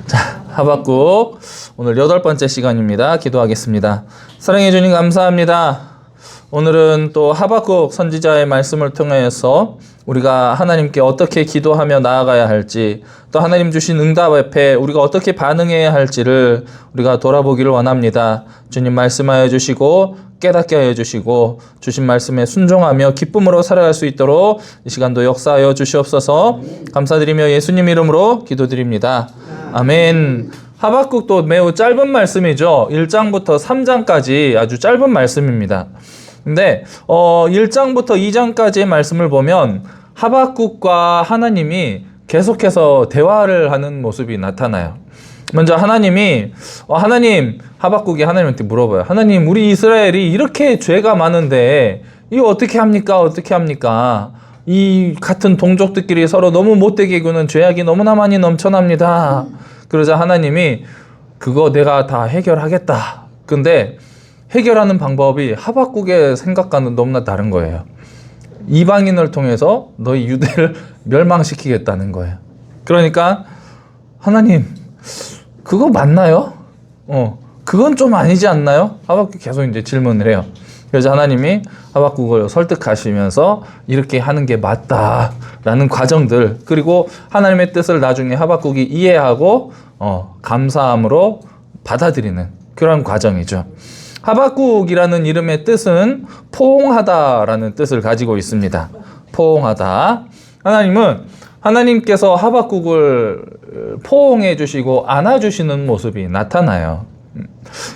자, 하박국 오늘 8번째 시간입니다. 기도하겠습니다. 사랑해 주님 감사합니다. 오늘은 또 하박국 선지자의 말씀을 통해서 우리가 하나님께 어떻게 기도하며 나아가야 할지, 또 하나님 주신 응답 앞에 우리가 어떻게 반응해야 할지를 우리가 돌아보기를 원합니다. 주님 말씀하여 주시고 깨닫게 하여 주시고 주신 말씀에 순종하며 기쁨으로 살아갈 수 있도록 이 시간도 역사하여 주시옵소서. 감사드리며 예수님 이름으로 기도드립니다. 아멘. 하박국도 매우 짧은 말씀이죠. 1장부터 3장까지 아주 짧은 말씀입니다. 근데 1장부터 2장까지의 말씀을 보면 하박국과 하나님이 계속해서 대화를 하는 모습이 나타나요. 먼저 하나님이 하박국이 하나님한테 물어봐요. 하나님, 우리 이스라엘이 이렇게 죄가 많은데 이거 어떻게 합니까? 어떻게 합니까? 이 같은 동족들끼리 서로 너무 못되게 구는 죄악이 너무나 많이 넘쳐납니다. 그러자 하나님이 그거 내가 다 해결하겠다. 근데 해결하는 방법이 하박국의 생각과는 너무나 다른 거예요. 이방인을 통해서 너희 유대를 멸망시키겠다는 거예요. 그러니까 하나님, 그거 맞나요? 그건 좀 아니지 않나요? 하박국이 계속 이제 질문을 해요. 그래서 하나님이 하박국을 설득하시면서 이렇게 하는 게 맞다라는 과정들, 그리고 하나님의 뜻을 나중에 하박국이 이해하고 감사함으로 받아들이는 그런 과정이죠. 하박국이라는 이름의 뜻은 포옹하다라는 뜻을 가지고 있습니다. 포옹하다. 하나님께서 하박국을 포옹해 주시고 안아주시는 모습이 나타나요.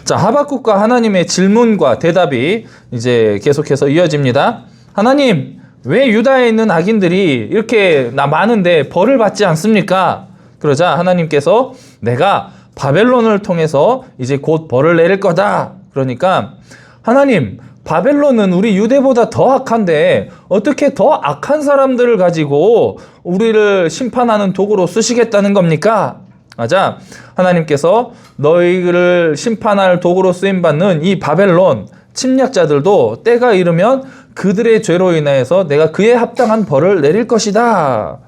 자, 하박국과 하나님의 질문과 대답이 이제 계속해서 이어집니다. 하나님, 왜 유다에 있는 악인들이 이렇게 많은데 벌을 받지 않습니까? 그러자 하나님께서 내가 바벨론을 통해서 이제 곧 벌을 내릴 거다. 그러니까 하나님, 바벨론은 우리 유대보다 더 악한데 어떻게 더 악한 사람들을 가지고 우리를 심판하는 도구로 쓰시겠다는 겁니까? 맞아. 하나님께서 너희를 심판할 도구로 쓰임받는 이 바벨론 침략자들도 때가 이르면 그들의 죄로 인해서 내가 그에 합당한 벌을 내릴 것이다.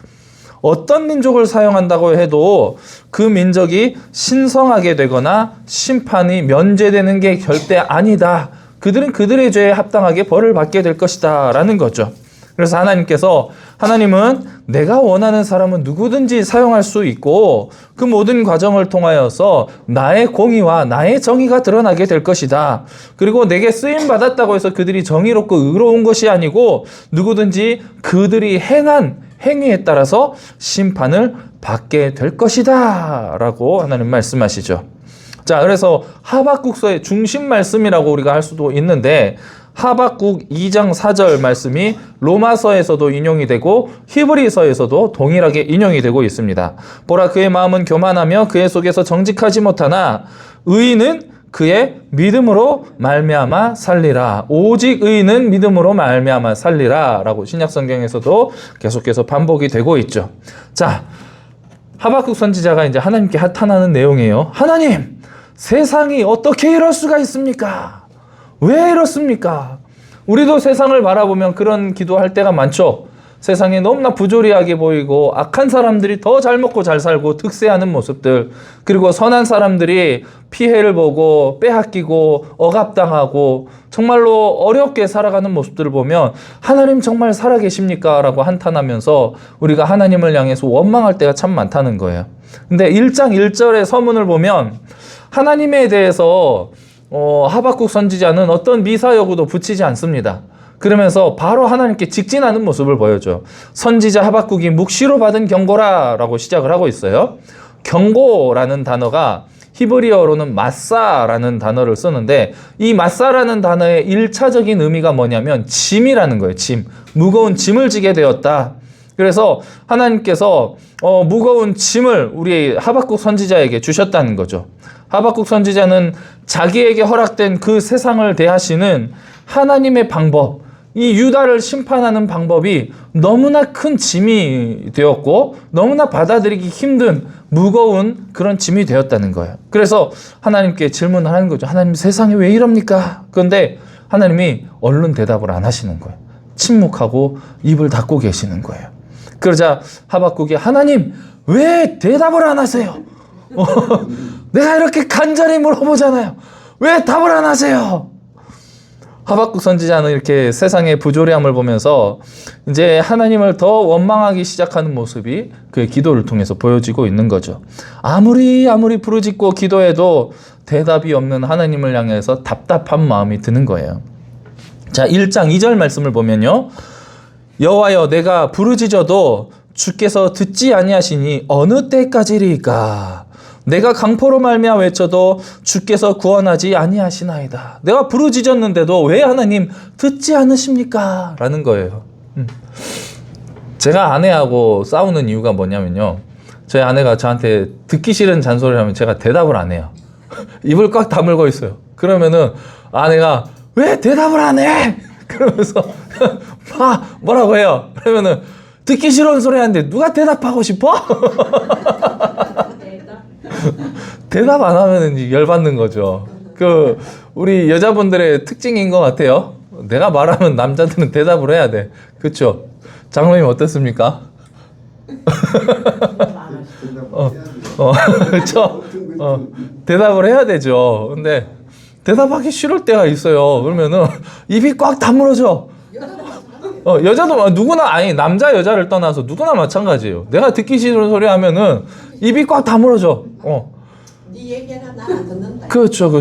어떤 민족을 사용한다고 해도 그 민족이 신성하게 되거나 심판이 면제되는 게 절대 아니다. 그들은 그들의 죄에 합당하게 벌을 받게 될 것이다 라는 거죠. 그래서 하나님은 내가 원하는 사람은 누구든지 사용할 수 있고 그 모든 과정을 통하여서 나의 공의와 나의 정의가 드러나게 될 것이다. 그리고 내게 쓰임받았다고 해서 그들이 정의롭고 의로운 것이 아니고 누구든지 그들이 행한 행위에 따라서 심판을 받게 될 것이다 라고 하나님 말씀하시죠. 자, 그래서 하박국서의 중심 말씀이라고 우리가 할 수도 있는데 하박국 2장 4절 말씀이 로마서에서도 인용이 되고 히브리서에서도 동일하게 인용이 되고 있습니다. 보라, 그의 마음은 교만하며 그의 속에서 정직하지 못하나 의인은 그의 믿음으로 말미암아 살리라. 오직 의인은 믿음으로 말미암아 살리라 라고 신약성경에서도 계속해서 반복이 되고 있죠. 자, 하박국 선지자가 이제 하나님께 나타나는 내용이에요. 하나님, 세상이 어떻게 이럴 수가 있습니까? 왜 이렇습니까? 우리도 세상을 바라보면 그런 기도할 때가 많죠. 세상에 너무나 부조리하게 보이고 악한 사람들이 더 잘 먹고 잘 살고 득세하는 모습들, 그리고 선한 사람들이 피해를 보고 빼앗기고 억압당하고 정말로 어렵게 살아가는 모습들을 보면 하나님 정말 살아계십니까? 라고 한탄하면서 우리가 하나님을 향해서 원망할 때가 참 많다는 거예요. 근데 1장 1절의 서문을 보면 하나님에 대해서 하박국 선지자는 어떤 미사여구도 붙이지 않습니다. 그러면서 바로 하나님께 직진하는 모습을 보여줘. 선지자 하박국이 묵시로 받은 경고라 라고 시작을 하고 있어요. 경고라는 단어가 히브리어로는 마사라는 단어를 쓰는데 이 마사라는 단어의 1차적인 의미가 뭐냐면 짐이라는 거예요. 짐. 무거운 짐을 지게 되었다. 그래서 하나님께서 무거운 짐을 우리 하박국 선지자에게 주셨다는 거죠. 하박국 선지자는 자기에게 허락된 그 세상을 대하시는 하나님의 방법, 이 유다를 심판하는 방법이 너무나 큰 짐이 되었고 너무나 받아들이기 힘든 무거운 그런 짐이 되었다는 거예요. 그래서 하나님께 질문을 하는 거죠. 하나님, 세상이 왜 이럽니까? 그런데 하나님이 얼른 대답을 안 하시는 거예요. 침묵하고 입을 닫고 계시는 거예요. 그러자 하박국이 하나님, 왜 대답을 안 하세요? 내가 이렇게 간절히 물어보잖아요. 왜 답을 안 하세요? 하박국 선지자는 이렇게 세상의 부조리함을 보면서 이제 하나님을 더 원망하기 시작하는 모습이 그의 기도를 통해서 보여지고 있는 거죠. 아무리 부르짖고 기도해도 대답이 없는 하나님을 향해서 답답한 마음이 드는 거예요. 자, 1장 2절 말씀을 보면요. 여호와여, 내가 부르짖어도 주께서 듣지 아니하시니 어느 때까지리까? 내가 강포로 말미암아 외쳐도 주께서 구원하지 아니하시나이다. 내가 부르짖었는데도 왜 하나님 듣지 않으십니까? 라는 거예요. 제가 아내하고 싸우는 이유가 뭐냐면요. 저희 아내가 저한테 듣기 싫은 잔소리를 하면 제가 대답을 안 해요. 입을 꽉 다물고 있어요. 그러면은 아내가 왜 대답을 안 해? 그러면서 뭐라고 해요? 그러면은 듣기 싫은 소리 하는데 누가 대답하고 싶어? 대답 안 하면 열받는 거죠. 우리 여자분들의 특징인 것 같아요. 내가 말하면 남자들은 대답을 해야 돼. 그렇죠? 장로님 어떻습니까? 그렇죠? 대답을 해야 되죠. 근데 대답하기 싫을 때가 있어요. 그러면은 입이 꽉 다물어져. 여자도 누구나, 아니 남자 여자를 떠나서 누구나 마찬가지예요. 내가 듣기 싫은 소리 하면은 입이 꽉 다물어져. 네 얘기나 나는 듣는다. 그렇죠.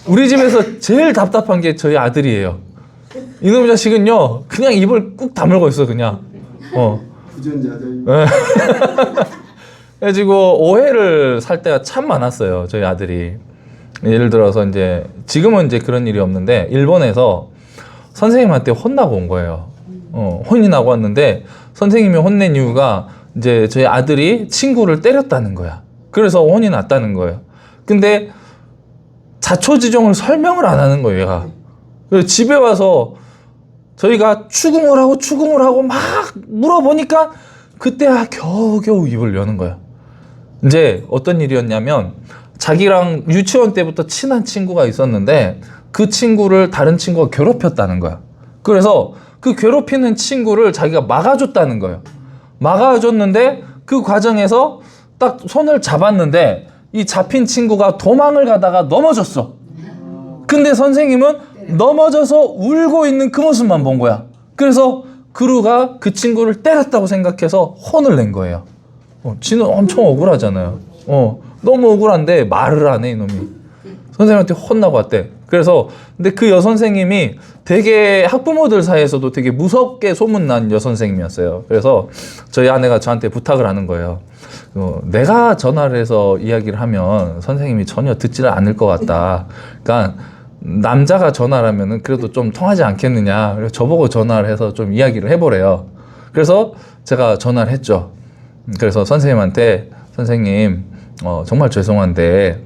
우리 집에서 제일 답답한 게 저희 아들이에요. 이놈 자식은요 그냥 입을 꾹 다물고 있어 그냥. 부전자들. 그래가지고 오해를 살 때가 참 많았어요. 저희 아들이. 예를 들어서 이제 지금은 이제 그런 일이 없는데 일본에서 선생님한테 혼나고 온 거예요. 혼이 나고 왔는데 선생님이 혼낸 이유가 이제 저희 아들이 친구를 때렸다는 거야. 그래서 혼이 났다는 거예요. 근데 자초지종을 설명을 안 하는 거예요, 얘가. 그래서 집에 와서 저희가 추궁을 하고 막 물어보니까 그때 겨우겨우 입을 여는 거야. 이제 어떤 일이었냐면 자기랑 유치원 때부터 친한 친구가 있었는데 그 친구를 다른 친구가 괴롭혔다는 거야. 그래서 그 괴롭히는 친구를 자기가 막아줬다는 거예요. 막아줬는데 그 과정에서 딱 손을 잡았는데 이 잡힌 친구가 도망을 가다가 넘어졌어. 근데 선생님은 넘어져서 울고 있는 그 모습만 본 거야. 그래서 그루가 그 친구를 때렸다고 생각해서 혼을 낸 거예요. 지는 엄청 억울하잖아요. 너무 억울한데 말을 안 해, 이놈이. 선생님한테 혼나고 왔대. 그래서 근데 그 여선생님이 되게 학부모들 사이에서도 되게 무섭게 소문난 여선생님이었어요. 그래서 저희 아내가 저한테 부탁을 하는 거예요. 내가 전화를 해서 이야기를 하면 선생님이 전혀 듣지를 않을 것 같다. 그러니까 남자가 전화를 하면은 그래도 좀 통하지 않겠느냐. 그래서 저보고 전화를 해서 좀 이야기를 해보래요. 그래서 제가 전화를 했죠. 그래서 선생님한테 선생님 정말 죄송한데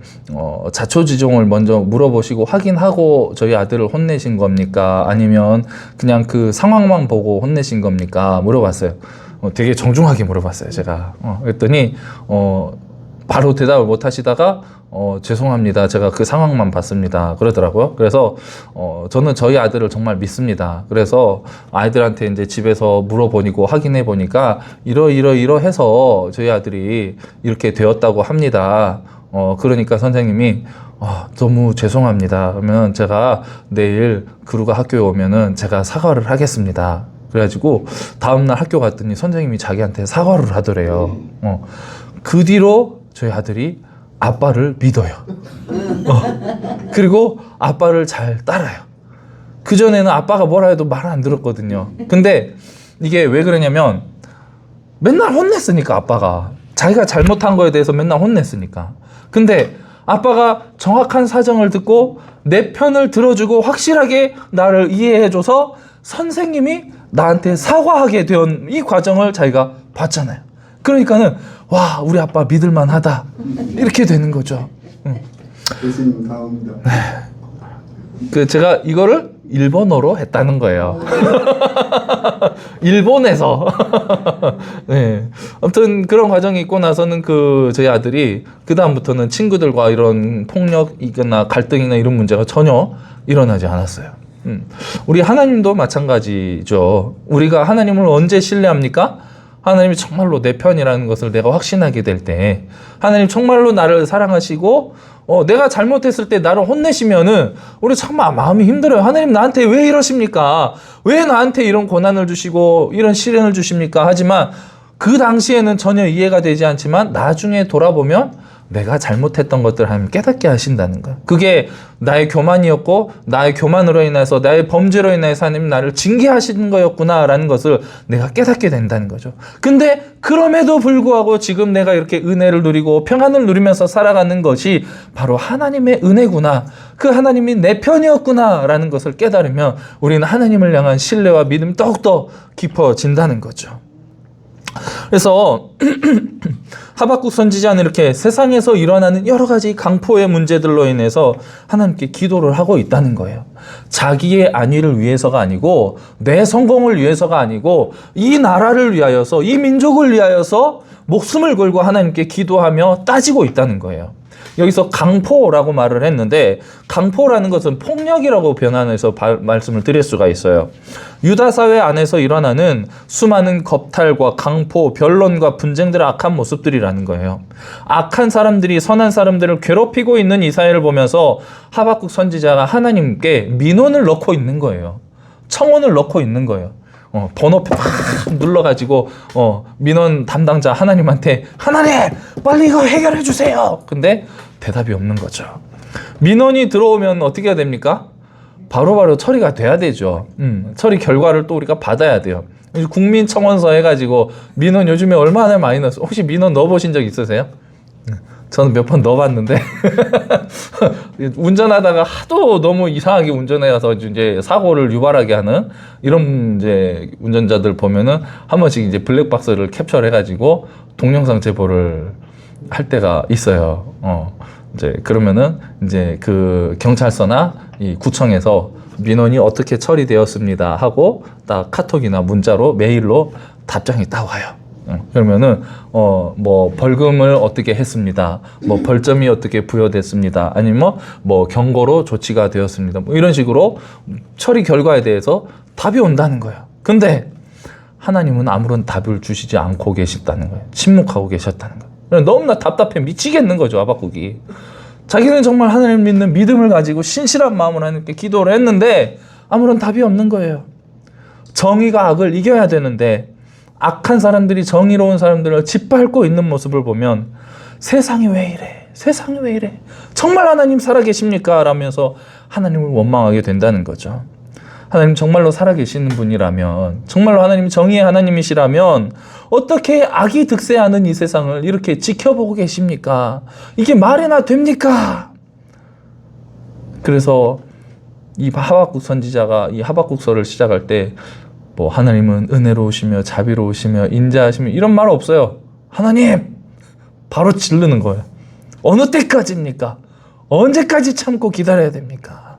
자초지종을 먼저 물어보시고 확인하고 저희 아들을 혼내신 겁니까? 아니면 그냥 그 상황만 보고 혼내신 겁니까? 물어봤어요. 되게 정중하게 물어봤어요, 제가. 그랬더니 바로 대답을 못 하시다가 죄송합니다. 제가 그 상황만 봤습니다. 그러더라고요. 그래서 저는 저희 아들을 정말 믿습니다. 그래서 아이들한테 이제 집에서 물어보니고 확인해 보니까 이러해서 저희 아들이 이렇게 되었다고 합니다. 그러니까 선생님이 너무 죄송합니다. 그러면 제가 내일 그루가 학교에 오면은 제가 사과를 하겠습니다. 그래가지고 다음날 학교 갔더니 선생님이 자기한테 사과를 하더래요. 그 뒤로 저희 아들이 아빠를 믿어요. 그리고 아빠를 잘 따라요. 그전에는 아빠가 뭐라 해도 말 안 들었거든요. 근데 이게 왜 그러냐면 맨날 혼냈으니까, 아빠가 자기가 잘못한 거에 대해서 맨날 혼냈으니까. 근데 아빠가 정확한 사정을 듣고 내 편을 들어주고 확실하게 나를 이해해줘서 선생님이 나한테 사과하게 된 이 과정을 자기가 봤잖아요. 그러니까는 와, 우리 아빠 믿을만 하다, 이렇게 되는 거죠. 예수님 다음입니다. 제가 이거를 일본어로 했다는 거예요. 일본에서. 네. 아무튼 그런 과정이 있고 나서는 저희 아들이 그 다음부터는 친구들과 이런 폭력이나 갈등이나 이런 문제가 전혀 일어나지 않았어요. 우리 하나님도 마찬가지죠. 우리가 하나님을 언제 신뢰합니까? 하나님이 정말로 내 편이라는 것을 내가 확신하게 될 때, 하나님 정말로 나를 사랑하시고 내가 잘못했을 때 나를 혼내시면은 우리 정말 마음이 힘들어요. 하나님 나한테 왜 이러십니까? 왜 나한테 이런 고난을 주시고 이런 시련을 주십니까? 하지만 그 당시에는 전혀 이해가 되지 않지만 나중에 돌아보면 내가 잘못했던 것들을 하나님 깨닫게 하신다는 거야. 그게 나의 교만이었고 나의 교만으로 인해서 나의 범죄로 인해서 하나님 나를 징계하시는 거였구나라는 것을 내가 깨닫게 된다는 거죠. 근데 그럼에도 불구하고 지금 내가 이렇게 은혜를 누리고 평안을 누리면서 살아가는 것이 바로 하나님의 은혜구나. 그 하나님이 내 편이었구나라는 것을 깨달으면 우리는 하나님을 향한 신뢰와 믿음이 더욱더 깊어진다는 거죠. 그래서 하박국 선지자는 이렇게 세상에서 일어나는 여러 가지 강포의 문제들로 인해서 하나님께 기도를 하고 있다는 거예요. 자기의 안위를 위해서가 아니고 내 성공을 위해서가 아니고 이 나라를 위하여서 이 민족을 위하여서 목숨을 걸고 하나님께 기도하며 따지고 있다는 거예요. 여기서 강포라고 말을 했는데 강포라는 것은 폭력이라고 변환해서 말씀을 드릴 수가 있어요. 유다 사회 안에서 일어나는 수많은 겁탈과 강포, 변론과 분쟁들의 악한 모습들이라는 거예요. 악한 사람들이 선한 사람들을 괴롭히고 있는 이 사회를 보면서 하박국 선지자가 하나님께 민원을 넣고 있는 거예요. 청원을 넣고 있는 거예요. 번호표 막 눌러가지고 민원 담당자 하나님한테 하나님 빨리 이거 해결해 주세요. 근데 대답이 없는 거죠. 민원이 들어오면 어떻게 해야 됩니까? 바로바로 처리가 돼야 되죠. 처리 결과를 또 우리가 받아야 돼요. 국민청원서 해가지고 민원 요즘에 얼마나 많이 넣었어요. 혹시 민원 넣어보신 적 있으세요? 저는 몇 번 넣어봤는데 운전하다가 하도 너무 이상하게 운전해서 이제 사고를 유발하게 하는 이런 이제 운전자들 보면은 한 번씩 이제 블랙박스를 캡처를 해가지고 동영상 제보를 할 때가 있어요. 이제 그러면은 이제 그 경찰서나 이 구청에서 민원이 어떻게 처리되었습니다 하고 딱 카톡이나 문자로 메일로 답장이 딱 와요. 그러면은 뭐 벌금을 어떻게 했습니다. 뭐 벌점이 어떻게 부여됐습니다. 아니면 뭐 경고로 조치가 되었습니다. 뭐 이런 식으로 처리 결과에 대해서 답이 온다는 거예요. 근데 하나님은 아무런 답을 주시지 않고 계셨다는 거예요. 침묵하고 계셨다는 거예요. 너무나 답답해 미치겠는 거죠, 하박국이. 자기는 정말 하나님을 믿는 믿음을 가지고 신실한 마음으로 하나님께 기도를 했는데 아무런 답이 없는 거예요. 정의가 악을 이겨야 되는데 악한 사람들이 정의로운 사람들을 짓밟고 있는 모습을 보면 세상이 왜 이래? 세상이 왜 이래? 정말 하나님 살아계십니까? 라면서 하나님을 원망하게 된다는 거죠. 하나님 정말로 살아계시는 분이라면, 정말로 하나님이 정의의 하나님이시라면 어떻게 악이 득세하는 이 세상을 이렇게 지켜보고 계십니까? 이게 말이나 됩니까? 그래서 이 하박국 선지자가 이 하박국서를 시작할 때 뭐 하나님은 은혜로우시며 자비로우시며 인자하시며 이런 말 없어요. 하나님! 바로 지르는 거예요. 어느 때까지입니까? 언제까지 참고 기다려야 됩니까?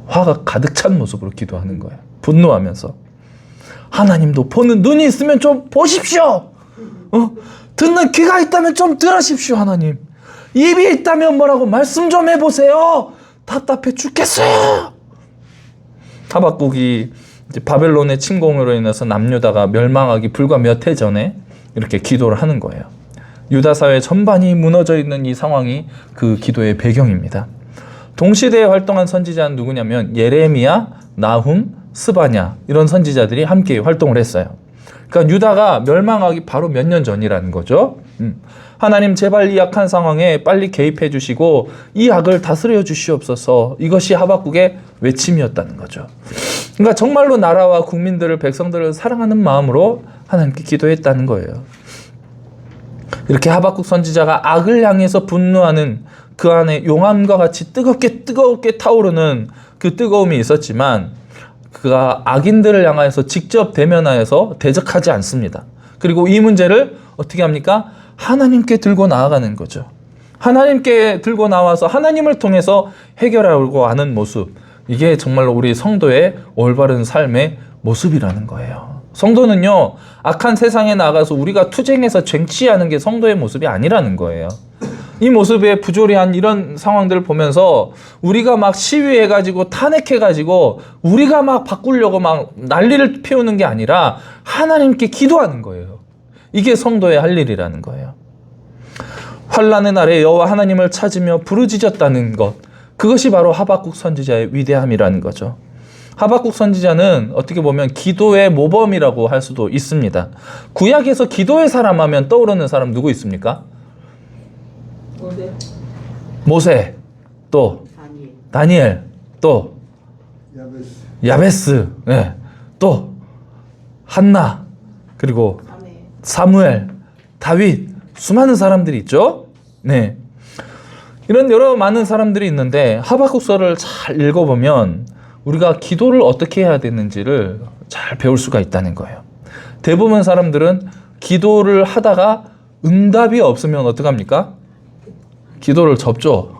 화가 가득 찬 모습으로 기도하는 거예요. 분노하면서. 하나님도 보는 눈이 있으면 좀 보십시오. 듣는 귀가 있다면 좀 들으십시오. 하나님. 입이 있다면 뭐라고 말씀 좀 해보세요. 답답해 죽겠어요. 하박국이 이제 바벨론의 침공으로 인해서 남유다가 멸망하기 불과 몇 해 전에 이렇게 기도를 하는 거예요. 유다 사회 전반이 무너져 있는 이 상황이 그 기도의 배경입니다. 동시대에 활동한 선지자는 누구냐면 예레미야, 나훔, 스바냐 이런 선지자들이 함께 활동을 했어요. 그러니까 유다가 멸망하기 바로 몇 년 전이라는 거죠. 하나님 제발 이 악한 상황에 빨리 개입해 주시고 이 악을 다스려 주시옵소서. 이것이 하박국의 외침이었다는 거죠. 그러니까 정말로 나라와 국민들을 백성들을 사랑하는 마음으로 하나님께 기도했다는 거예요. 이렇게 하박국 선지자가 악을 향해서 분노하는 그 안에 용암과 같이 뜨겁게 타오르는 그 뜨거움이 있었지만 그가 악인들을 향하여서 직접 대면하여서 대적하지 않습니다. 그리고 이 문제를 어떻게 합니까? 하나님께 들고 나아가는 거죠. 하나님께 들고 나와서 하나님을 통해서 해결하려고 하는 모습. 이게 정말로 우리 성도의 올바른 삶의 모습이라는 거예요. 성도는요, 악한 세상에 나가서 우리가 투쟁해서 쟁취하는 게 성도의 모습이 아니라는 거예요. 이 모습에 부조리한 이런 상황들을 보면서 우리가 막 시위해가지고 탄핵해가지고 우리가 막 바꾸려고 막 난리를 피우는 게 아니라 하나님께 기도하는 거예요. 이게 성도의 할 일이라는 거예요. 환난의 날에 여호와 하나님을 찾으며 부르짖었다는 것, 그것이 바로 하박국 선지자의 위대함이라는 거죠. 하박국 선지자는 어떻게 보면 기도의 모범이라고 할 수도 있습니다. 구약에서 기도의 사람 하면 떠오르는 사람 누구 있습니까? 모세, 또 다니엘, 또 야베스, 네. 또 한나, 그리고 사무엘, 다윗, 수많은 사람들이 있죠. 네. 이런 여러 많은 사람들이 있는데 하박국서를 잘 읽어보면 우리가 기도를 어떻게 해야 되는지를 잘 배울 수가 있다는 거예요. 대부분 사람들은 기도를 하다가 응답이 없으면 어떡합니까? 기도를 접죠.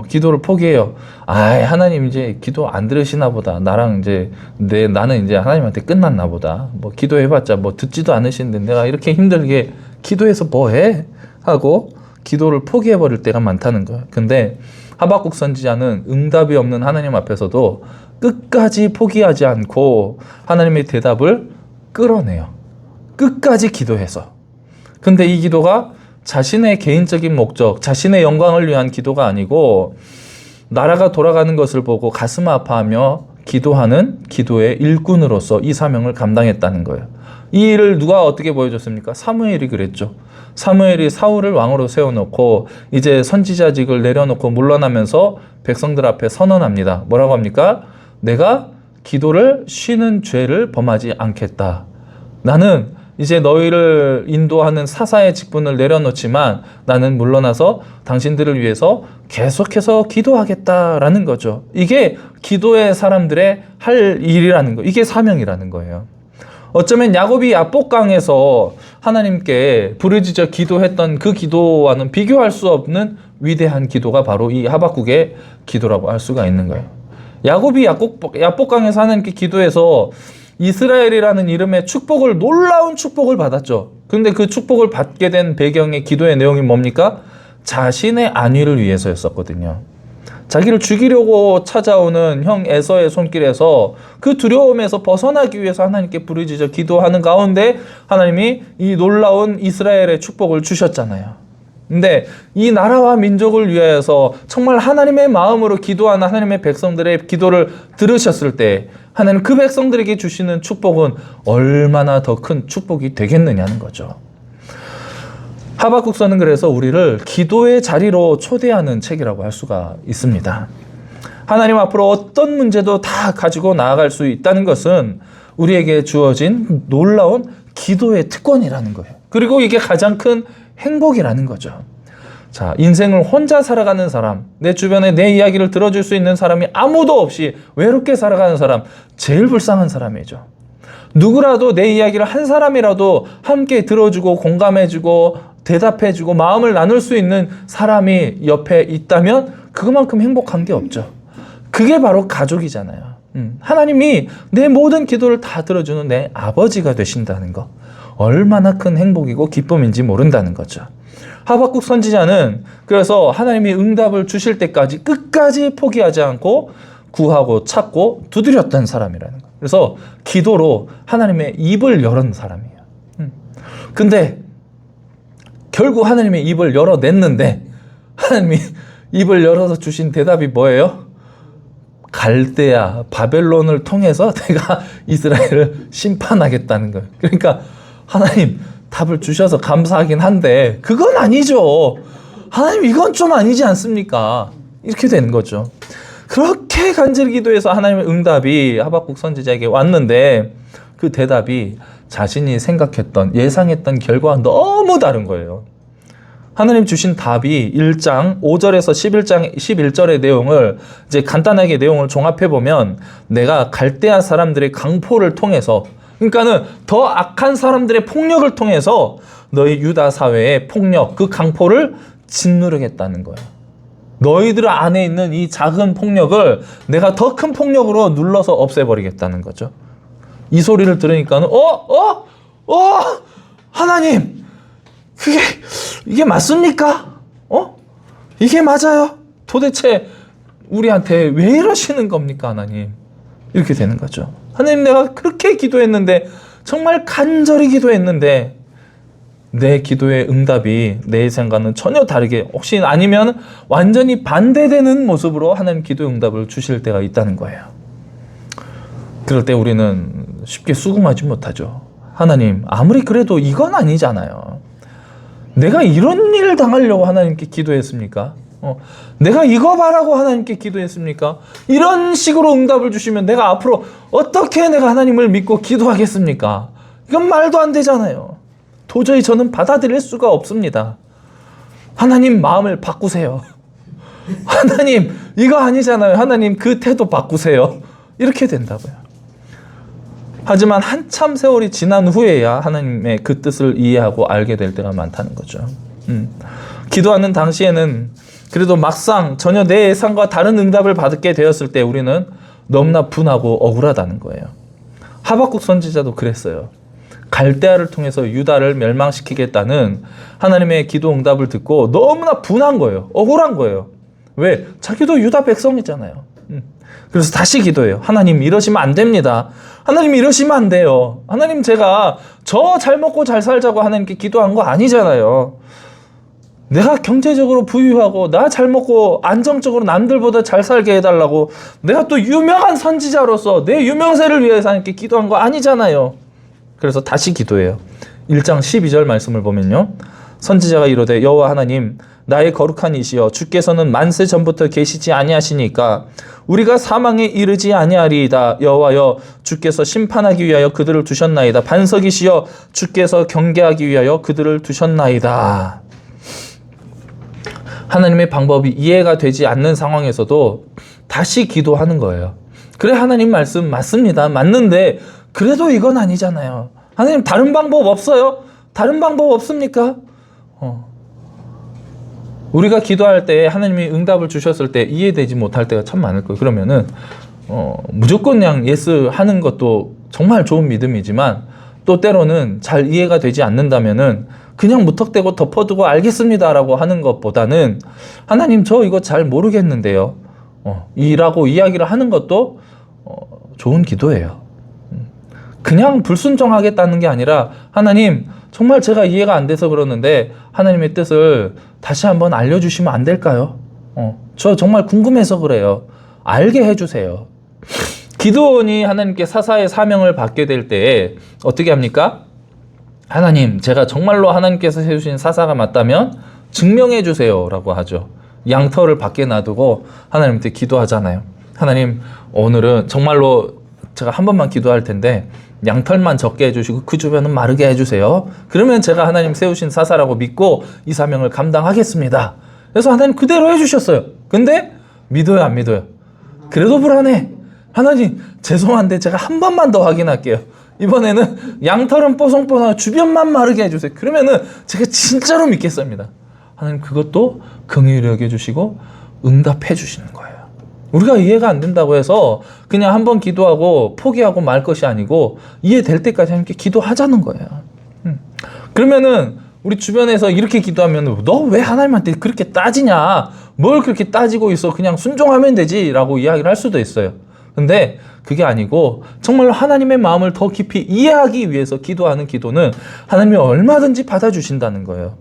기도를 포기해요. 하나님 이제 기도 안 들으시나 보다. 나는 이제 하나님한테 끝났나 보다. 뭐 기도해봤자 뭐 듣지도 않으시는데 내가 이렇게 힘들게 기도해서 뭐 해? 하고 기도를 포기해버릴 때가 많다는 거예요. 근데 하박국 선지자는 응답이 없는 하나님 앞에서도 끝까지 포기하지 않고 하나님의 대답을 끌어내요. 끝까지 기도해서. 근데 이 기도가 자신의 개인적인 목적, 자신의 영광을 위한 기도가 아니고 나라가 돌아가는 것을 보고 가슴 아파하며 기도하는 기도의 일꾼으로서 이 사명을 감당했다는 거예요. 이 일을 누가 어떻게 보여줬습니까? 사무엘이 그랬죠. 사무엘이 사울을 왕으로 세워놓고 이제 선지자직을 내려놓고 물러나면서 백성들 앞에 선언합니다. 뭐라고 합니까? 내가 기도를 쉬는 죄를 범하지 않겠다. 나는 이제 너희를 인도하는 사사의 직분을 내려놓지만 나는 물러나서 당신들을 위해서 계속해서 기도하겠다라는 거죠. 이게 기도의 사람들의 할 일이라는 거, 이게 사명이라는 거예요. 어쩌면 야곱이 야복강에서 하나님께 부르짖어 기도했던 그 기도와는 비교할 수 없는 위대한 기도가 바로 이 하박국의 기도라고 할 수가 있는 거예요. 야곱이 야복강에서 하나님께 기도해서 이스라엘이라는 이름의 축복을, 놀라운 축복을 받았죠. 근데 그 축복을 받게 된 배경의 기도의 내용이 뭡니까? 자신의 안위를 위해서였었거든요. 자기를 죽이려고 찾아오는 형 에서의 손길에서 그 두려움에서 벗어나기 위해서 하나님께 부르짖어 기도하는 가운데 하나님이 이 놀라운 이스라엘의 축복을 주셨잖아요. 근데 이 나라와 민족을 위하여서 정말 하나님의 마음으로 기도하는 하나님의 백성들의 기도를 들으셨을 때 하나님 그 백성들에게 주시는 축복은 얼마나 더 큰 축복이 되겠느냐는 거죠. 하박국서는 그래서 우리를 기도의 자리로 초대하는 책이라고 할 수가 있습니다. 하나님 앞으로 어떤 문제도 다 가지고 나아갈 수 있다는 것은 우리에게 주어진 놀라운 기도의 특권이라는 거예요. 그리고 이게 가장 큰 행복이라는 거죠. 자, 인생을 혼자 살아가는 사람, 내 주변에 내 이야기를 들어줄 수 있는 사람이 아무도 없이 외롭게 살아가는 사람, 제일 불쌍한 사람이죠. 누구라도 내 이야기를 한 사람이라도 함께 들어주고 공감해주고 대답해주고 마음을 나눌 수 있는 사람이 옆에 있다면 그것만큼 행복한 게 없죠. 그게 바로 가족이잖아요. 하나님이 내 모든 기도를 다 들어주는 내 아버지가 되신다는 거, 얼마나 큰 행복이고 기쁨인지 모른다는 거죠. 하박국 선지자는 그래서 하나님이 응답을 주실 때까지 끝까지 포기하지 않고 구하고 찾고 두드렸던 사람이라는 거예요. 그래서 기도로 하나님의 입을 열은 사람이에요. 근데 결국 하나님의 입을 열어냈는데 하나님이 입을 열어서 주신 대답이 뭐예요? 갈대아, 바벨론을 통해서 내가 이스라엘을 심판하겠다는 거예요. 그러니까 하나님 답을 주셔서 감사하긴 한데 그건 아니죠. 하나님 이건 좀 아니지 않습니까? 이렇게 되는 거죠. 그렇게 간절히 기도해서 하나님의 응답이 하박국 선지자에게 왔는데 그 대답이 자신이 생각했던, 예상했던 결과와 너무 다른 거예요. 하나님 주신 답이 1장 5절에서 11절의 내용을 이제 간단하게 내용을 종합해 보면 내가 갈대아 사람들의 강포를 통해서, 그러니까는 더 악한 사람들의 폭력을 통해서 너희 유다 사회의 폭력, 그 강포를 짓누르겠다는 거예요. 너희들 안에 있는 이 작은 폭력을 내가 더 큰 폭력으로 눌러서 없애버리겠다는 거죠. 이 소리를 들으니까는 하나님, 이게 맞습니까? 이게 맞아요? 도대체 우리한테 왜 이러시는 겁니까, 하나님? 이렇게 되는 거죠. 하나님, 내가 그렇게 기도했는데, 정말 간절히 기도했는데 내 기도의 응답이 내 생각은 전혀 다르게 혹시 아니면 완전히 반대되는 모습으로 하나님 기도의 응답을 주실 때가 있다는 거예요. 그럴 때 우리는 쉽게 수긍하지 못하죠. 하나님 아무리 그래도 이건 아니잖아요. 내가 이런 일을 당하려고 하나님께 기도했습니까? 내가 이거 바라고 하나님께 기도했습니까? 이런 식으로 응답을 주시면 내가 앞으로 어떻게 내가 하나님을 믿고 기도하겠습니까? 이건 말도 안 되잖아요. 도저히 저는 받아들일 수가 없습니다. 하나님 마음을 바꾸세요. 하나님 이거 아니잖아요. 하나님 그 태도 바꾸세요. 이렇게 된다고요. 하지만 한참 세월이 지난 후에야 하나님의 그 뜻을 이해하고 알게 될 때가 많다는 거죠. 기도하는 당시에는 그래도 막상 전혀 내 예상과 다른 응답을 받게 되었을 때 우리는 너무나 분하고 억울하다는 거예요. 하박국 선지자도 그랬어요. 갈대아를 통해서 유다를 멸망시키겠다는 하나님의 기도 응답을 듣고 너무나 분한 거예요. 억울한 거예요. 왜? 자기도 유다 백성이잖아요. 그래서 다시 기도해요. 하나님 이러시면 안 됩니다. 하나님 이러시면 안 돼요. 하나님 제가 저 잘 먹고 잘 살자고 하나님께 기도한 거 아니잖아요. 내가 경제적으로 부유하고 나 잘 먹고 안정적으로 남들보다 잘 살게 해달라고 내가 또 유명한 선지자로서 내 유명세를 위해서 하나님께 기도한 거 아니잖아요. 그래서 다시 기도해요. 1장 12절 말씀을 보면요. 선지자가 이르되 여호와 하나님 나의 거룩한 이시여 주께서는 만세 전부터 계시지 아니하시니까 우리가 사망에 이르지 아니하리이다. 여호와여 주께서 심판하기 위하여 그들을 두셨나이다. 반석이시여 주께서 경계하기 위하여 그들을 두셨나이다. 하나님의 방법이 이해가 되지 않는 상황에서도 다시 기도하는 거예요. 그래 하나님 말씀 맞습니다. 맞는데 그래도 이건 아니잖아요. 하나님 다른 방법 없어요? 다른 방법 없습니까? 우리가 기도할 때 하나님이 응답을 주셨을 때 이해되지 못할 때가 참 많을 거예요. 그러면은 무조건 그냥 예스 하는 것도 정말 좋은 믿음이지만 또 때로는 잘 이해가 되지 않는다면은 그냥 무턱대고 덮어두고 알겠습니다라고 하는 것보다는 하나님 저 이거 잘 모르겠는데요. 이라고 이야기를 하는 것도 좋은 기도예요. 그냥 불순종하겠다는 게 아니라 하나님 정말 제가 이해가 안 돼서 그러는데 하나님의 뜻을 다시 한번 알려주시면 안 될까요? 저 정말 궁금해서 그래요. 알게 해주세요. 기드온이 하나님께 사사의 사명을 받게 될 때 어떻게 합니까? 하나님 제가 정말로 하나님께서 세우신 사사가 맞다면 증명해 주세요 라고 하죠. 양털을 밖에 놔두고 하나님한테 기도하잖아요. 하나님 오늘은 정말로 제가 한 번만 기도할 텐데 양털만 적게 해주시고 그 주변은 마르게 해주세요. 그러면 제가 하나님 세우신 사사라고 믿고 이 사명을 감당하겠습니다. 그래서 하나님 그대로 해주셨어요. 근데 믿어요 안 믿어요? 그래도 불안해. 하나님 죄송한데 제가 한 번만 더 확인할게요. 이번에는 양털은 뽀송뽀송하고 주변만 마르게 해주세요. 그러면은 제가 진짜로 믿겠습니다. 하나님 그것도 긍휼히 여겨주시고 응답해 주시는 거예요. 우리가 이해가 안 된다고 해서 그냥 한번 기도하고 포기하고 말 것이 아니고 이해될 때까지 하나님께 기도하자는 거예요. 그러면은 우리 주변에서 이렇게 기도하면 너 왜 하나님한테 그렇게 따지냐? 뭘 그렇게 따지고 있어? 그냥 순종하면 되지 라고 이야기를 할 수도 있어요. 근데 그게 아니고 정말로 하나님의 마음을 더 깊이 이해하기 위해서 기도하는 기도는 하나님이 얼마든지 받아주신다는 거예요.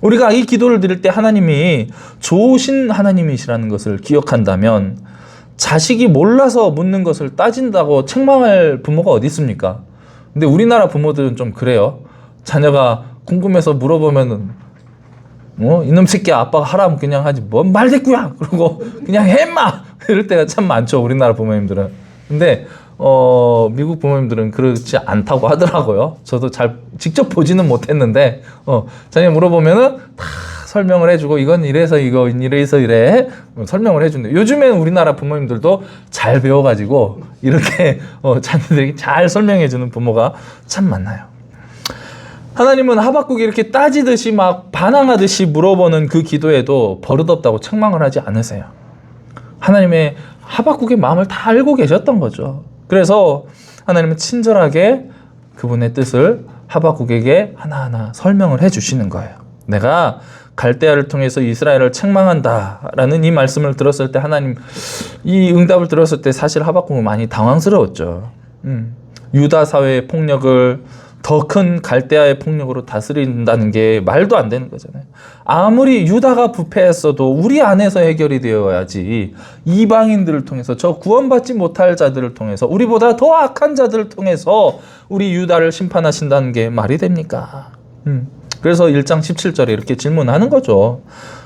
우리가 이 기도를 드릴 때 하나님이 좋으신 하나님이시라는 것을 기억한다면 자식이 몰라서 묻는 것을 따진다고 책망할 부모가 어디 있습니까? 근데 우리나라 부모들은 좀 그래요. 자녀가 궁금해서 물어보면은 이놈 새끼 아빠가 하라면 그냥 하지 뭔 말대꾸야 그러고 그냥 해 인마 이럴 때가 참 많죠. 우리나라 부모님들은. 근데 미국 부모님들은 그렇지 않다고 하더라고요. 저도 잘 직접 보지는 못했는데 자녀 물어보면은 다 설명을 해주고 이건 이래서 이거 이래서 이래 설명을 해준대. 요즘에는 우리나라 부모님들도 잘 배워가지고 이렇게 자녀들에게 잘 설명해주는 부모가 참 많아요. 하나님은 하박국이 이렇게 따지듯이 막 반항하듯이 물어보는 그 기도에도 버릇없다고 책망을 하지 않으세요. 하나님의 하박국의 마음을 다 알고 계셨던 거죠. 그래서 하나님은 친절하게 그분의 뜻을 하박국에게 하나하나 설명을 해주시는 거예요. 내가 갈대아를 통해서 이스라엘을 책망한다라는 이 말씀을 들었을 때 하나님 이 응답을 들었을 때 사실 하박국은 많이 당황스러웠죠. 유다 사회의 폭력을 더 큰 갈대아의 폭력으로 다스린다는 게 말도 안 되는 거잖아요. 아무리 유다가 부패했어도 우리 안에서 해결이 되어야지 이방인들을 통해서 저 구원받지 못할 자들을 통해서 우리보다 더 악한 자들을 통해서 우리 유다를 심판하신다는 게 말이 됩니까? 그래서 1장 17절에 이렇게 질문하는 거죠.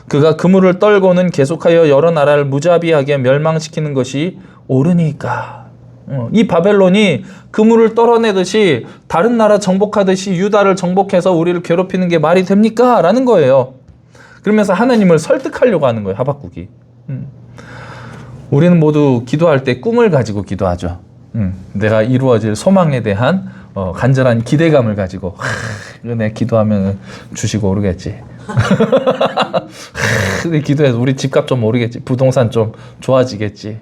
그가 그물을 떨고는 계속하여 여러 나라를 무자비하게 멸망시키는 것이 옳으니까. 이 바벨론이 그물을 떨어내듯이 다른 나라 정복하듯이 유다를 정복해서 우리를 괴롭히는 게 말이 됩니까? 라는 거예요. 그러면서 하나님을 설득하려고 하는 거예요. 하박국이. 우리는 모두 기도할 때 꿈을 가지고 기도하죠. 내가 이루어질 소망에 대한 간절한 기대감을 가지고 이거 내가 기도하면 주시고 오르겠지. 기도해서 우리 집값 좀 오르겠지. 부동산 좀 좋아지겠지.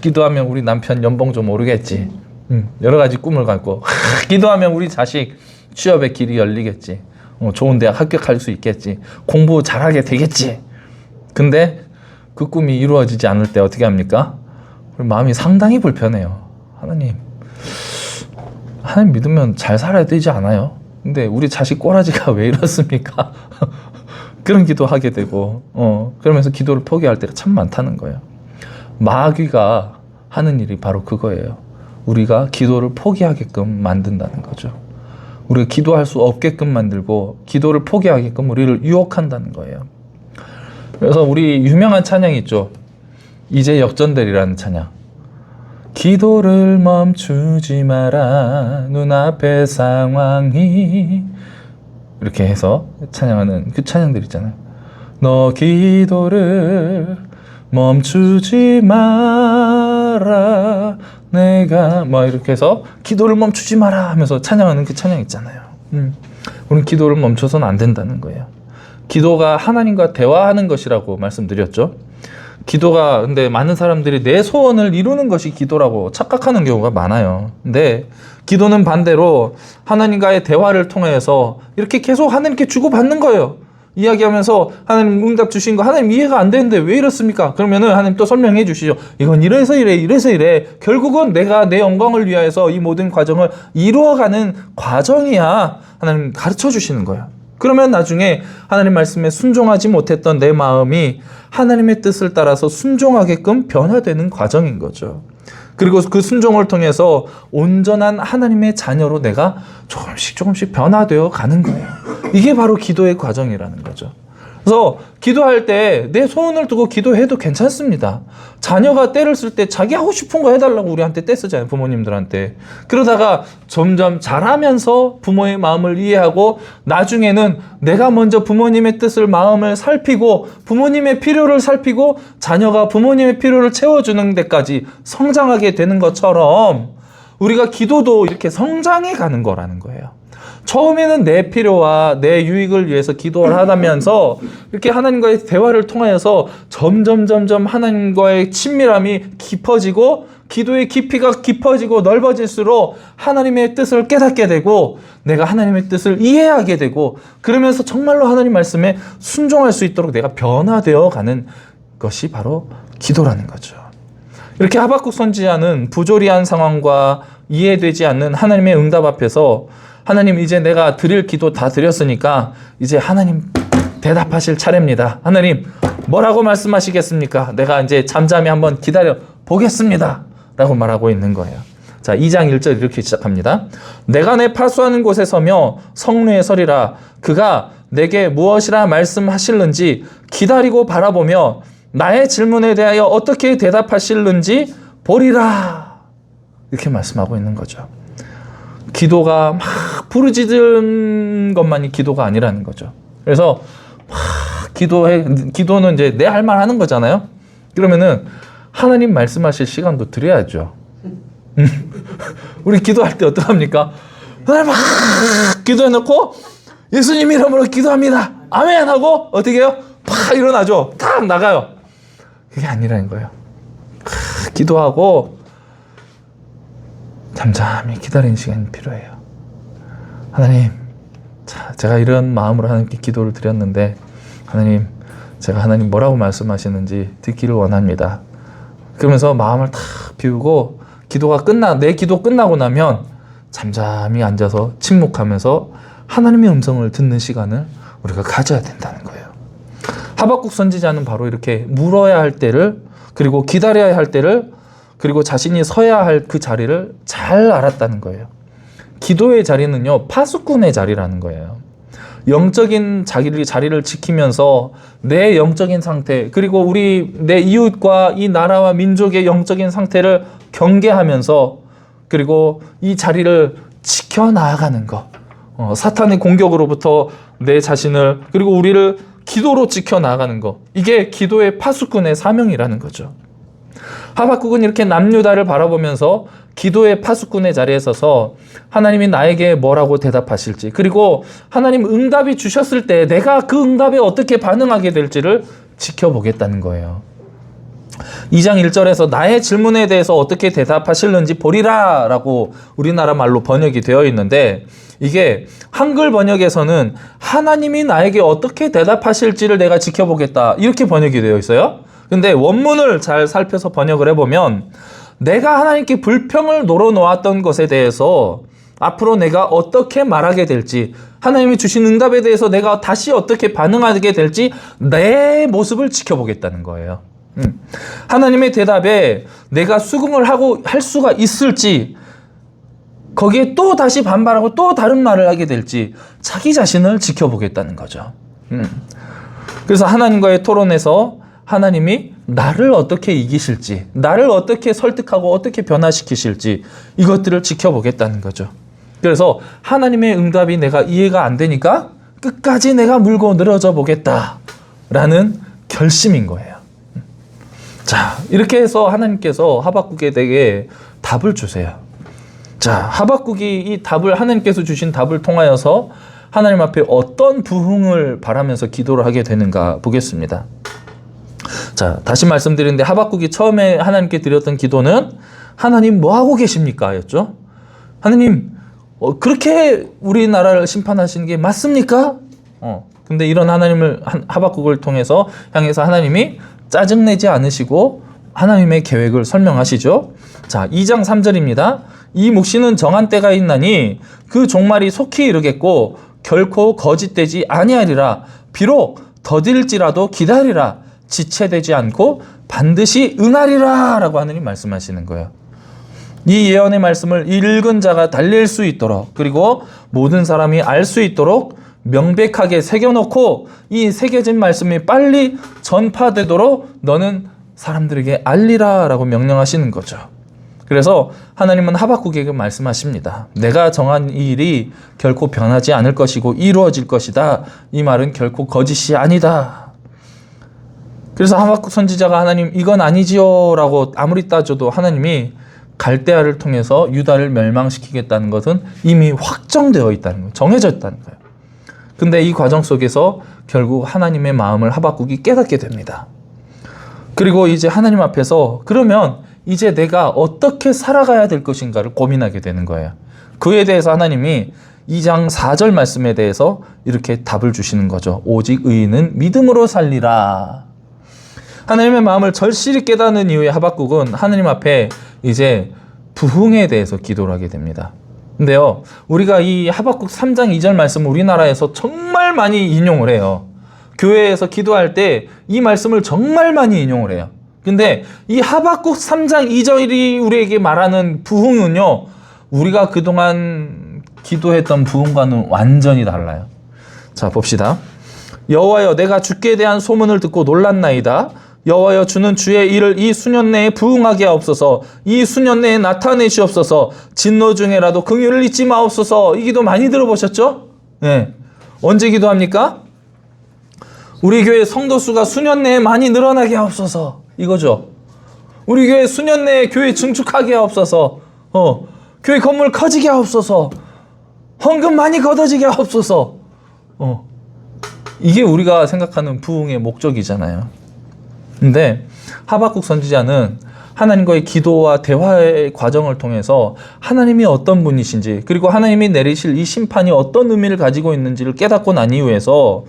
기도하면 우리 남편 연봉 좀 오르겠지. 여러 가지 꿈을 갖고 기도하면 우리 자식 취업의 길이 열리겠지. 좋은 대학 합격할 수 있겠지. 공부 잘하게 되겠지. 근데 그 꿈이 이루어지지 않을 때 어떻게 합니까? 우리 마음이 상당히 불편해요. 하나님 믿으면 잘 살아야 되지 않아요? 근데 우리 자식 꼬라지가 왜 이렇습니까? 그런 기도하게 되고 그러면서 기도를 포기할 때가 참 많다는 거예요. 마귀가 하는 일이 바로 그거예요. 우리가 기도를 포기하게끔 만든다는 거죠. 우리가 기도할 수 없게끔 만들고 기도를 포기하게끔 우리를 유혹한다는 거예요. 그래서 우리 유명한 찬양이 있죠. 이제 역전되리라는 찬양. 기도를 멈추지 마라 눈앞의 상황이 이렇게 해서 찬양하는 그 찬양들 있잖아요. 너 기도를 멈추지 마라 내가 이렇게 해서 기도를 멈추지 마라 하면서 찬양하는 그 찬양 있잖아요. 우리는 기도를 멈춰서는 안 된다는 거예요. 기도가 하나님과 대화하는 것이라고 말씀드렸죠. 기도가 근데 많은 사람들이 내 소원을 이루는 것이 기도라고 착각하는 경우가 많아요. 근데 기도는 반대로 하나님과의 대화를 통해서 이렇게 계속 하나님께 주고받는 거예요. 이야기하면서 하나님 응답 주신 거 하나님 이해가 안 되는데 왜 이렇습니까? 그러면은 하나님 또 설명해 주시죠. 이건 이래서 이래. 결국은 내가 내 영광을 위하여서 이 모든 과정을 이루어가는 과정이야. 하나님 가르쳐 주시는 거예요. 그러면 나중에 하나님 말씀에 순종하지 못했던 내 마음이 하나님의 뜻을 따라서 순종하게끔 변화되는 과정인 거죠. 그리고 그 순종을 통해서 온전한 하나님의 자녀로 내가 조금씩 변화되어 가는 거예요. 이게 바로 기도의 과정이라는 거죠. 그래서 기도할 때 내 소원을 두고 기도해도 괜찮습니다. 자녀가 떼를 쓸 때 자기 하고 싶은 거 해달라고 우리한테 떼 쓰잖아요. 부모님들한테. 그러다가 점점 자라면서 부모의 마음을 이해하고 나중에는 내가 먼저 부모님의 뜻을 마음을 살피고 부모님의 필요를 살피고 자녀가 부모님의 필요를 채워주는 데까지 성장하게 되는 것처럼 우리가 기도도 이렇게 성장해 가는 거라는 거예요. 처음에는 내 필요와 내 유익을 위해서 기도를 하다면서 이렇게 하나님과의 대화를 통하여서 점점 하나님과의 친밀함이 깊어지고 기도의 깊이가 깊어지고 넓어질수록 하나님의 뜻을 깨닫게 되고 내가 하나님의 뜻을 이해하게 되고 그러면서 정말로 하나님 말씀에 순종할 수 있도록 내가 변화되어 가는 것이 바로 기도라는 거죠. 이렇게 하박국 선지자는 부조리한 상황과 이해되지 않는 하나님의 응답 앞에서 하나님 이제 내가 드릴 기도 다 드렸으니까 이제 하나님 대답하실 차례입니다. 하나님 뭐라고 말씀하시겠습니까? 내가 이제 잠잠히 한번 기다려 보겠습니다. 라고 말하고 있는 거예요. 자, 2장 1절 이렇게 시작합니다. 내가 내 파수하는 곳에 서며 성루에 서리라. 그가 내게 무엇이라 말씀하실는지 기다리고 바라보며 나의 질문에 대하여 어떻게 대답하실는지 보리라. 이렇게 말씀하고 있는 거죠. 기도가 막 부르짖은 것만이 기도가 아니라는 거죠. 그래서 막 기도는 이제 내 할 말 하는 거잖아요. 그러면은 하나님 말씀하실 시간도 드려야죠. 우리 기도할 때 어떡합니까? 하나님 막 기도해놓고 예수님 이름으로 기도합니다. 아멘 하고 어떻게 해요? 팍 일어나죠. 탁 나가요. 그게 아니라는 거예요. 기도하고 잠잠히 기다리는 시간이 필요해요. 하나님, 제가 이런 마음으로 하나님께 기도를 드렸는데 하나님, 제가 하나님 뭐라고 말씀하시는지 듣기를 원합니다. 그러면서 마음을 탁 비우고 내 기도 끝나고 나면 잠잠히 앉아서 침묵하면서 하나님의 음성을 듣는 시간을 우리가 가져야 된다는 거예요. 하박국 선지자는 바로 이렇게 물어야 할 때를, 그리고 기다려야 할 때를, 그리고 자신이 서야 할 그 자리를 잘 알았다는 거예요. 기도의 자리는요, 파수꾼의 자리라는 거예요. 영적인 자리를 지키면서 내 영적인 상태, 그리고 내 이웃과 이 나라와 민족의 영적인 상태를 경계하면서, 그리고 이 자리를 지켜나가는 것. 사탄의 공격으로부터 내 자신을, 그리고 우리를 기도로 지켜나가는 것. 이게 기도의 파수꾼의 사명이라는 거죠. 하박국은 이렇게 남유다를 바라보면서 기도의 파수꾼의 자리에 서서 하나님이 나에게 뭐라고 대답하실지, 그리고 하나님 응답이 주셨을 때 내가 그 응답에 어떻게 반응하게 될지를 지켜보겠다는 거예요. 2장 1절에서 나의 질문에 대해서 어떻게 대답하실는지 보리라 라고 우리나라 말로 번역이 되어 있는데, 이게 한글 번역에서는 하나님이 나에게 어떻게 대답하실지를 내가 지켜보겠다 이렇게 번역이 되어 있어요. 근데 원문을 잘 살펴서 번역을 해보면, 내가 하나님께 불평을 놀아놓았던 것에 대해서 앞으로 내가 어떻게 말하게 될지, 하나님이 주신 응답에 대해서 내가 다시 어떻게 반응하게 될지 내 모습을 지켜보겠다는 거예요. 하나님의 대답에 내가 수긍을 할 수가 있을지, 거기에 또 다시 반발하고 또 다른 말을 하게 될지 자기 자신을 지켜보겠다는 거죠. 그래서 하나님과의 토론에서 하나님이 나를 어떻게 이기실지, 나를 어떻게 설득하고 어떻게 변화시키실지 이것들을 지켜보겠다는 거죠. 그래서 하나님의 응답이 내가 이해가 안 되니까 끝까지 내가 물고 늘어져 보겠다라는 결심인 거예요. 자, 이렇게 해서 하나님께서 하박국에게 답을 주세요. 자, 하박국이 이 답을, 하나님께서 주신 답을 통하여서 하나님 앞에 어떤 부흥을 바라면서 기도를 하게 되는가 보겠습니다. 자, 다시 말씀드리는데 하박국이 처음에 하나님께 드렸던 기도는 하나님 뭐 하고 계십니까? 였죠. 하나님 그렇게 우리나라를 심판하시는 게 맞습니까? 근데 이런 하나님을, 하박국을 통해서 향해서 하나님이 짜증내지 않으시고 하나님의 계획을 설명하시죠. 자, 2장 3절입니다. 이 묵시는 정한 때가 있나니 그 종말이 속히 이르겠고 결코 거짓되지 아니하리라. 비록 더딜지라도 기다리라. 지체되지 않고 반드시 응하리라 라고 하느님 말씀하시는 거예요. 이 예언의 말씀을 읽은 자가 달릴 수 있도록, 그리고 모든 사람이 알 수 있도록 명백하게 새겨놓고 이 새겨진 말씀이 빨리 전파되도록 너는 사람들에게 알리라 라고 명령하시는 거죠. 그래서 하나님은 하박국에게 말씀하십니다. 내가 정한 이 일이 결코 변하지 않을 것이고 이루어질 것이다. 이 말은 결코 거짓이 아니다. 그래서 하박국 선지자가 하나님 이건 아니지요 라고 아무리 따져도 하나님이 갈대아를 통해서 유다를 멸망시키겠다는 것은 이미 확정되어 있다는 거예요. 정해져 있다는 거예요. 근데 이 과정 속에서 결국 하나님의 마음을 하박국이 깨닫게 됩니다. 그리고 이제 하나님 앞에서 그러면 이제 내가 어떻게 살아가야 될 것인가를 고민하게 되는 거예요. 그에 대해서 하나님이 2장 4절 말씀에 대해서 이렇게 답을 주시는 거죠. 오직 의인은 믿음으로 살리라. 하나님의 마음을 절실히 깨닫는 이후에 하박국은 하나님 앞에 이제 부흥에 대해서 기도를 하게 됩니다. 근데요, 우리가 이 하박국 3장 2절 말씀을 우리나라에서 정말 많이 인용을 해요. 교회에서 기도할 때 이 말씀을 정말 많이 인용을 해요. 근데 이 하박국 3장 2절이 우리에게 말하는 부흥은요, 우리가 그동안 기도했던 부흥과는 완전히 달라요. 자, 봅시다. 여호와여, 내가 주께 대한 소문을 듣고 놀랐나이다. 여호와여, 주는 주의 일을 이 수년 내에 부흥하게 하옵소서. 이 수년 내에 나타내시옵소서. 진노 중에라도 긍휼을 잊지 마옵소서. 이 기도 많이 들어보셨죠? 네. 언제 기도합니까? 우리 교회 성도 수가 수년 내에 많이 늘어나게 하옵소서. 이거죠. 우리 교회 수년 내에 교회 증축하게 하옵소서. 교회 건물 커지게 하옵소서. 헌금 많이 걷어지게 하옵소서. 이게 우리가 생각하는 부흥의 목적이잖아요. 근데 하박국 선지자는 하나님과의 기도와 대화의 과정을 통해서 하나님이 어떤 분이신지, 그리고 하나님이 내리실 이 심판이 어떤 의미를 가지고 있는지를 깨닫고 난 이후에서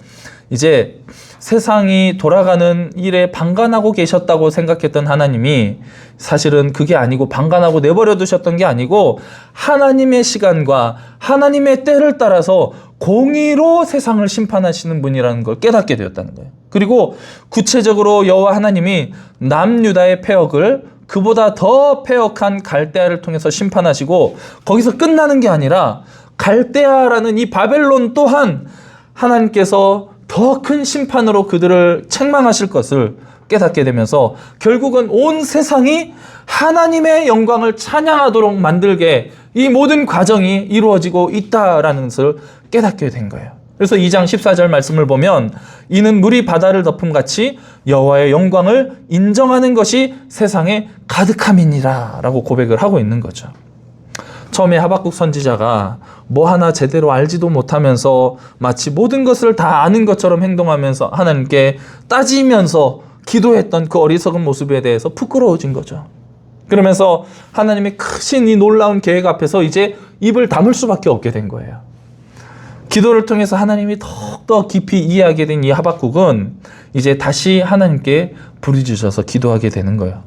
이제 세상이 돌아가는 일에 방관하고 계셨다고 생각했던 하나님이 사실은 그게 아니고 방관하고 내버려 두셨던 게 아니고 하나님의 시간과 하나님의 때를 따라서 공의로 세상을 심판하시는 분이라는 걸 깨닫게 되었다는 거예요. 그리고 구체적으로 여호와 하나님이 남유다의 패역을 그보다 더 패역한 갈대아를 통해서 심판하시고 거기서 끝나는 게 아니라 갈대아라는 이 바벨론 또한 하나님께서 더 큰 심판으로 그들을 책망하실 것을 깨닫게 되면서 결국은 온 세상이 하나님의 영광을 찬양하도록 만들게 이 모든 과정이 이루어지고 있다라는 것을 깨닫게 된 거예요. 그래서 2장 14절 말씀을 보면 이는 물이 바다를 덮음같이 여호와의 영광을 인정하는 것이 세상에 가득함이니라 라고 고백을 하고 있는 거죠. 처음에 하박국 선지자가 뭐 하나 제대로 알지도 못하면서 마치 모든 것을 다 아는 것처럼 행동하면서 하나님께 따지면서 기도했던 그 어리석은 모습에 대해서 부끄러워진 거죠. 그러면서 하나님의 크신 이 놀라운 계획 앞에서 이제 입을 다물 수밖에 없게 된 거예요. 기도를 통해서 하나님이 더욱더 깊이 이해하게 된 이 하박국은 이제 다시 하나님께 부르짖어서 기도하게 되는 거예요.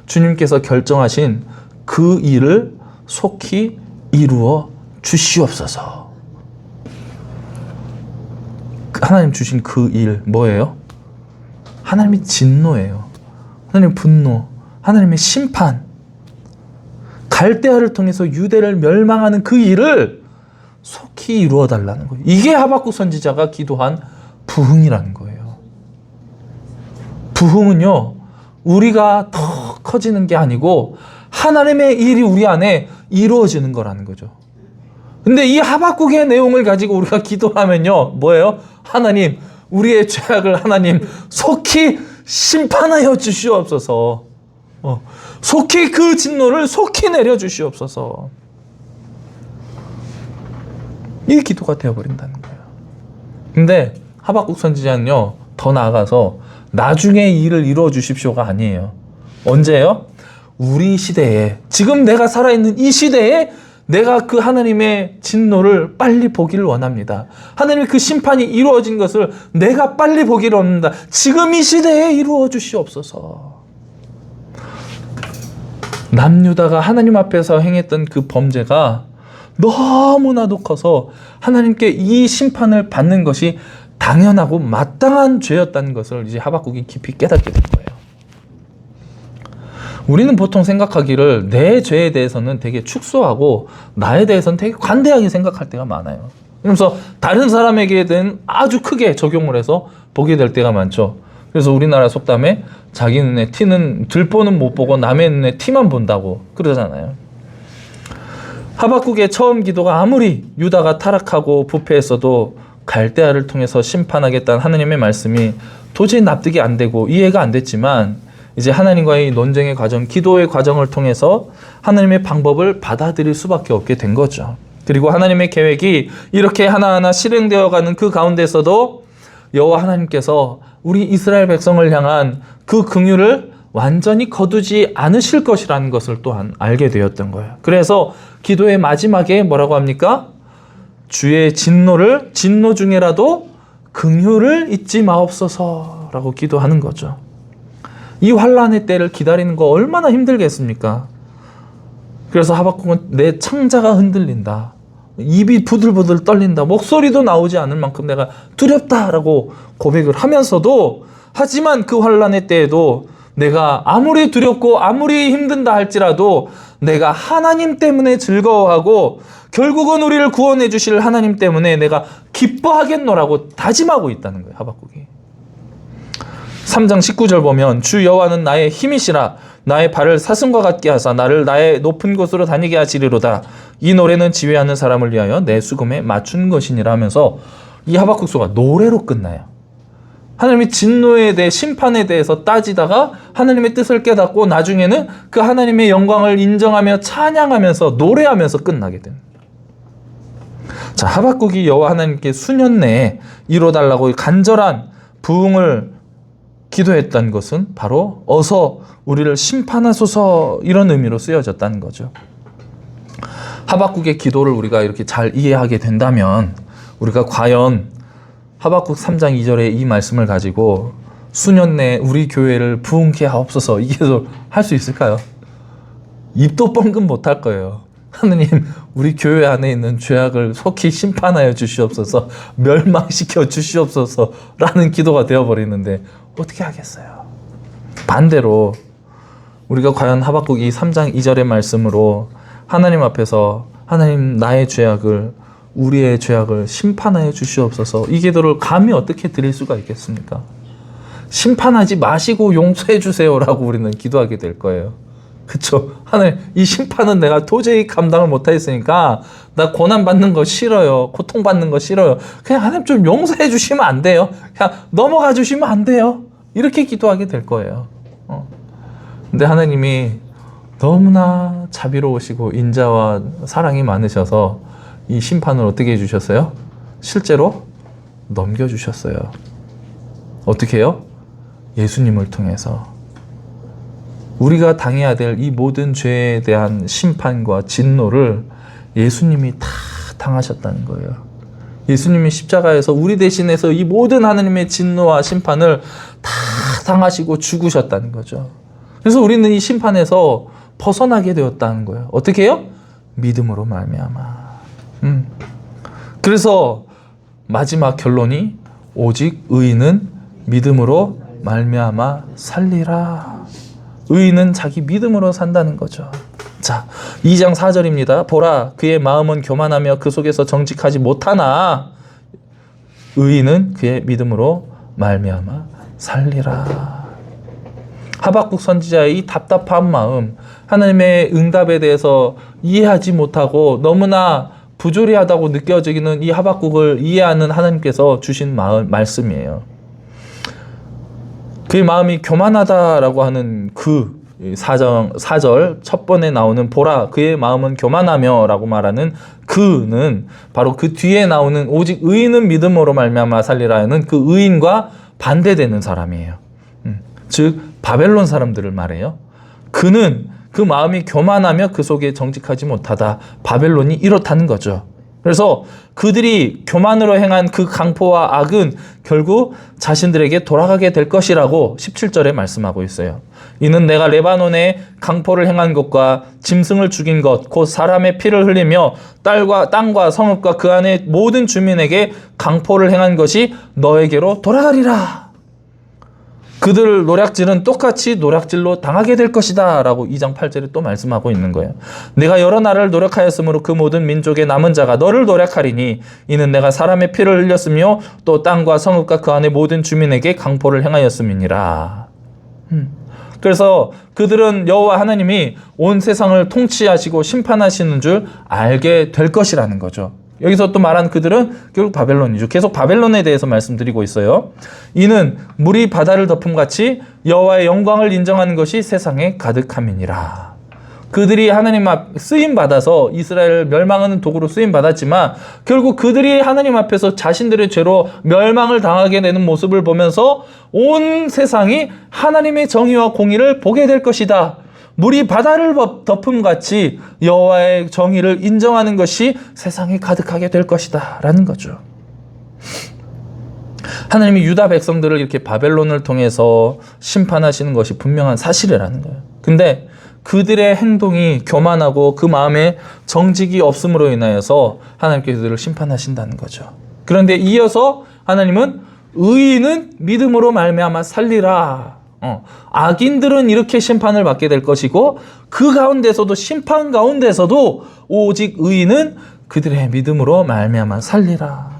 주님께서 결정하신 그 일을 속히 이루어 주시옵소서. 하나님 주신 그 일 뭐예요? 하나님의 진노예요. 하나님의 분노, 하나님의 심판. 갈대아를 통해서 유대를 멸망하는 그 일을 속히 이루어 달라는 거예요. 이게 하박국 선지자가 기도한 부흥이라는 거예요. 부흥은요, 우리가 더 커지는 게 아니고 하나님의 일이 우리 안에 이루어지는 거라는 거죠. 근데 이 하박국의 내용을 가지고 우리가 기도하면요, 뭐예요? 하나님, 우리의 죄악을 하나님 속히 심판하여 주시옵소서. 속히 그 진노를 속히 내려 주시옵소서. 이 기도가 되어버린다는 거예요. 근데 하박국 선지자는요, 더 나아가서 나중에 이 일을 이루어 주십시오가 아니에요. 언제예요? 우리 시대에, 지금 내가 살아있는 이 시대에 내가 그 하나님의 진노를 빨리 보기를 원합니다. 하나님의 그 심판이 이루어진 것을 내가 빨리 보기를 원합니다. 지금 이 시대에 이루어 주시옵소서. 남유다가 하나님 앞에서 행했던 그 범죄가 너무나도 커서 하나님께 이 심판을 받는 것이 당연하고 마땅한 죄였다는 것을 이제 하박국이 깊이 깨닫게 된 거예요. 우리는 보통 생각하기를 내 죄에 대해서는 되게 축소하고 나에 대해서는 되게 관대하게 생각할 때가 많아요. 그러면서 다른 사람에게 는 아주 크게 적용을 해서 보게 될 때가 많죠. 그래서 우리나라 속담에 자기 눈에 티는 들보는 못 보고 남의 눈에 티만 본다고 그러잖아요. 하박국의 처음 기도가 아무리 유다가 타락하고 부패했어도 갈대아를 통해서 심판하겠다는 하나님의 말씀이 도저히 납득이 안 되고 이해가 안 됐지만 이제 하나님과의 논쟁의 과정, 기도의 과정을 통해서 하나님의 방법을 받아들일 수밖에 없게 된 거죠. 그리고 하나님의 계획이 이렇게 하나하나 실행되어 가는 그 가운데서도 여호와 하나님께서 우리 이스라엘 백성을 향한 그 긍휼을 완전히 거두지 않으실 것이라는 것을 또한 알게 되었던 거예요. 그래서 기도의 마지막에 뭐라고 합니까? 주의 진노 중에라도 긍휼을 잊지 마옵소서라고 기도하는 거죠. 이 환란의 때를 기다리는 거 얼마나 힘들겠습니까? 그래서 하박국은 내 창자가 흔들린다. 입이 부들부들 떨린다. 목소리도 나오지 않을 만큼 내가 두렵다라고 고백을 하면서도 하지만 그 환란의 때에도 내가 아무리 두렵고 아무리 힘든다 할지라도 내가 하나님 때문에 즐거워하고 결국은 우리를 구원해 주실 하나님 때문에 내가 기뻐하겠노라고 다짐하고 있다는 거예요. 하박국이. 3장 19절 보면 주 여호와는 나의 힘이시라 나의 발을 사슴과 같게 하사 나를 나의 높은 곳으로 다니게 하시리로다. 이 노래는 지휘하는 사람을 위하여 내 수금에 맞춘 것이니라 하면서 이 하박국서가 노래로 끝나요. 하나님의 진노에 대해 심판에 대해서 따지다가 하나님의 뜻을 깨닫고 나중에는 그 하나님의 영광을 인정하며 찬양하면서 노래하면서 끝나게 됩니다. 자, 하박국이 여호와 하나님께 수년 내에 이뤄달라고 간절한 부흥을 기도했던 것은 바로 어서 우리를 심판하소서 이런 의미로 쓰여졌다는 거죠. 하박국의 기도를 우리가 이렇게 잘 이해하게 된다면 우리가 과연 하박국 3장 2절에 이 말씀을 가지고 수년 내에 우리 교회를 부흥케 하옵소서 이게 할 수 있을까요? 입도 뻥끗 못할 거예요. 하느님, 우리 교회 안에 있는 죄악을 속히 심판하여 주시옵소서, 멸망시켜 주시옵소서 라는 기도가 되어버리는데 어떻게 하겠어요? 반대로 우리가 과연 하박국 이 3장 2절의 말씀으로 하나님 앞에서 하나님 나의 죄악을, 우리의 죄악을 심판하여 주시옵소서 이 기도를 감히 어떻게 드릴 수가 있겠습니까? 심판하지 마시고 용서해 주세요라고 우리는 기도하게 될 거예요. 그쵸? 하나님, 이 심판은 내가 도저히 감당을 못하겠으니까 나 고난받는 거 싫어요. 고통받는 거 싫어요. 그냥 하나님 좀 용서해 주시면 안 돼요? 그냥 넘어가 주시면 안 돼요? 이렇게 기도하게 될 거예요. 근데 하나님이 너무나 자비로우시고 인자와 사랑이 많으셔서 이 심판을 어떻게 해주셨어요? 실제로 넘겨주셨어요. 어떻게 해요? 예수님을 통해서. 우리가 당해야 될 이 모든 죄에 대한 심판과 진노를 예수님이 다 당하셨다는 거예요. 예수님이 십자가에서 우리 대신해서 이 모든 하나님의 진노와 심판을 다 당하시고 죽으셨다는 거죠. 그래서 우리는 이 심판에서 벗어나게 되었다는 거예요. 어떻게 해요? 믿음으로 말미암아. 그래서 마지막 결론이 오직 의인은 믿음으로 말미암아 살리라. 의인은 자기 믿음으로 산다는 거죠. 자, 2장 4절입니다. 보라, 그의 마음은 교만하며 그 속에서 정직하지 못하나 의인은 그의 믿음으로 말미암아 살리라. 하박국 선지자의 이 답답한 마음, 하나님의 응답에 대해서 이해하지 못하고 너무나 부조리하다고 느껴지는 이 하박국을 이해하는 하나님께서 주신 말씀이에요. 그의 마음이 교만하다라고 하는 그 4절 첫 번에 나오는 보라 그의 마음은 교만하며 라고 말하는 그는 바로 그 뒤에 나오는 오직 의인은 믿음으로 말미암아 살리라는 그 의인과 반대되는 사람이에요. 즉 바벨론 사람들을 말해요. 그는 그 마음이 교만하며 그 속에 정직하지 못하다. 바벨론이 이렇다는 거죠. 그래서 그들이 교만으로 행한 그 강포와 악은 결국 자신들에게 돌아가게 될 것이라고 17절에 말씀하고 있어요. 이는 내가 레바논에 강포를 행한 것과 짐승을 죽인 것, 곧 사람의 피를 흘리며 땅과 성읍과 그 안의 모든 주민에게 강포를 행한 것이 너에게로 돌아가리라. 그들 노략질은 똑같이 노략질로 당하게 될 것이다 라고 2장 8절에 또 말씀하고 있는 거예요. 내가 여러 나라를 노력하였으므로 그 모든 민족의 남은 자가 너를 노력하리니 이는 내가 사람의 피를 흘렸으며 또 땅과 성읍과 그 안의 모든 주민에게 강포를 행하였음이니라. 그래서 그들은 여호와 하나님이 온 세상을 통치하시고 심판하시는 줄 알게 될 것이라는 거죠. 여기서 또 말한 그들은 결국 바벨론이죠. 계속 바벨론에 대해서 말씀드리고 있어요. 이는 물이 바다를 덮음같이 여호와의 영광을 인정하는 것이 세상에 가득함이니라. 그들이 하나님 앞 쓰임받아서 이스라엘을 멸망하는 도구로 쓰임받았지만 결국 그들이 하나님 앞에서 자신들의 죄로 멸망을 당하게 되는 모습을 보면서 온 세상이 하나님의 정의와 공의를 보게 될 것이다. 물이 바다를 덮음같이 여호와의 정의를 인정하는 것이 세상에 가득하게 될 것이다 라는 거죠. 하나님이 유다 백성들을 이렇게 바벨론을 통해서 심판하시는 것이 분명한 사실이라는 거예요. 근데 그들의 행동이 교만하고 그 마음에 정직이 없음으로 인하여서 하나님께서 그들을 심판하신다는 거죠. 그런데 이어서 하나님은 의인은 믿음으로 말미암아 살리라. 악인들은 이렇게 심판을 받게 될 것이고 그 가운데서도 심판 가운데서도 오직 의인은 그들의 믿음으로 말미암아 살리라.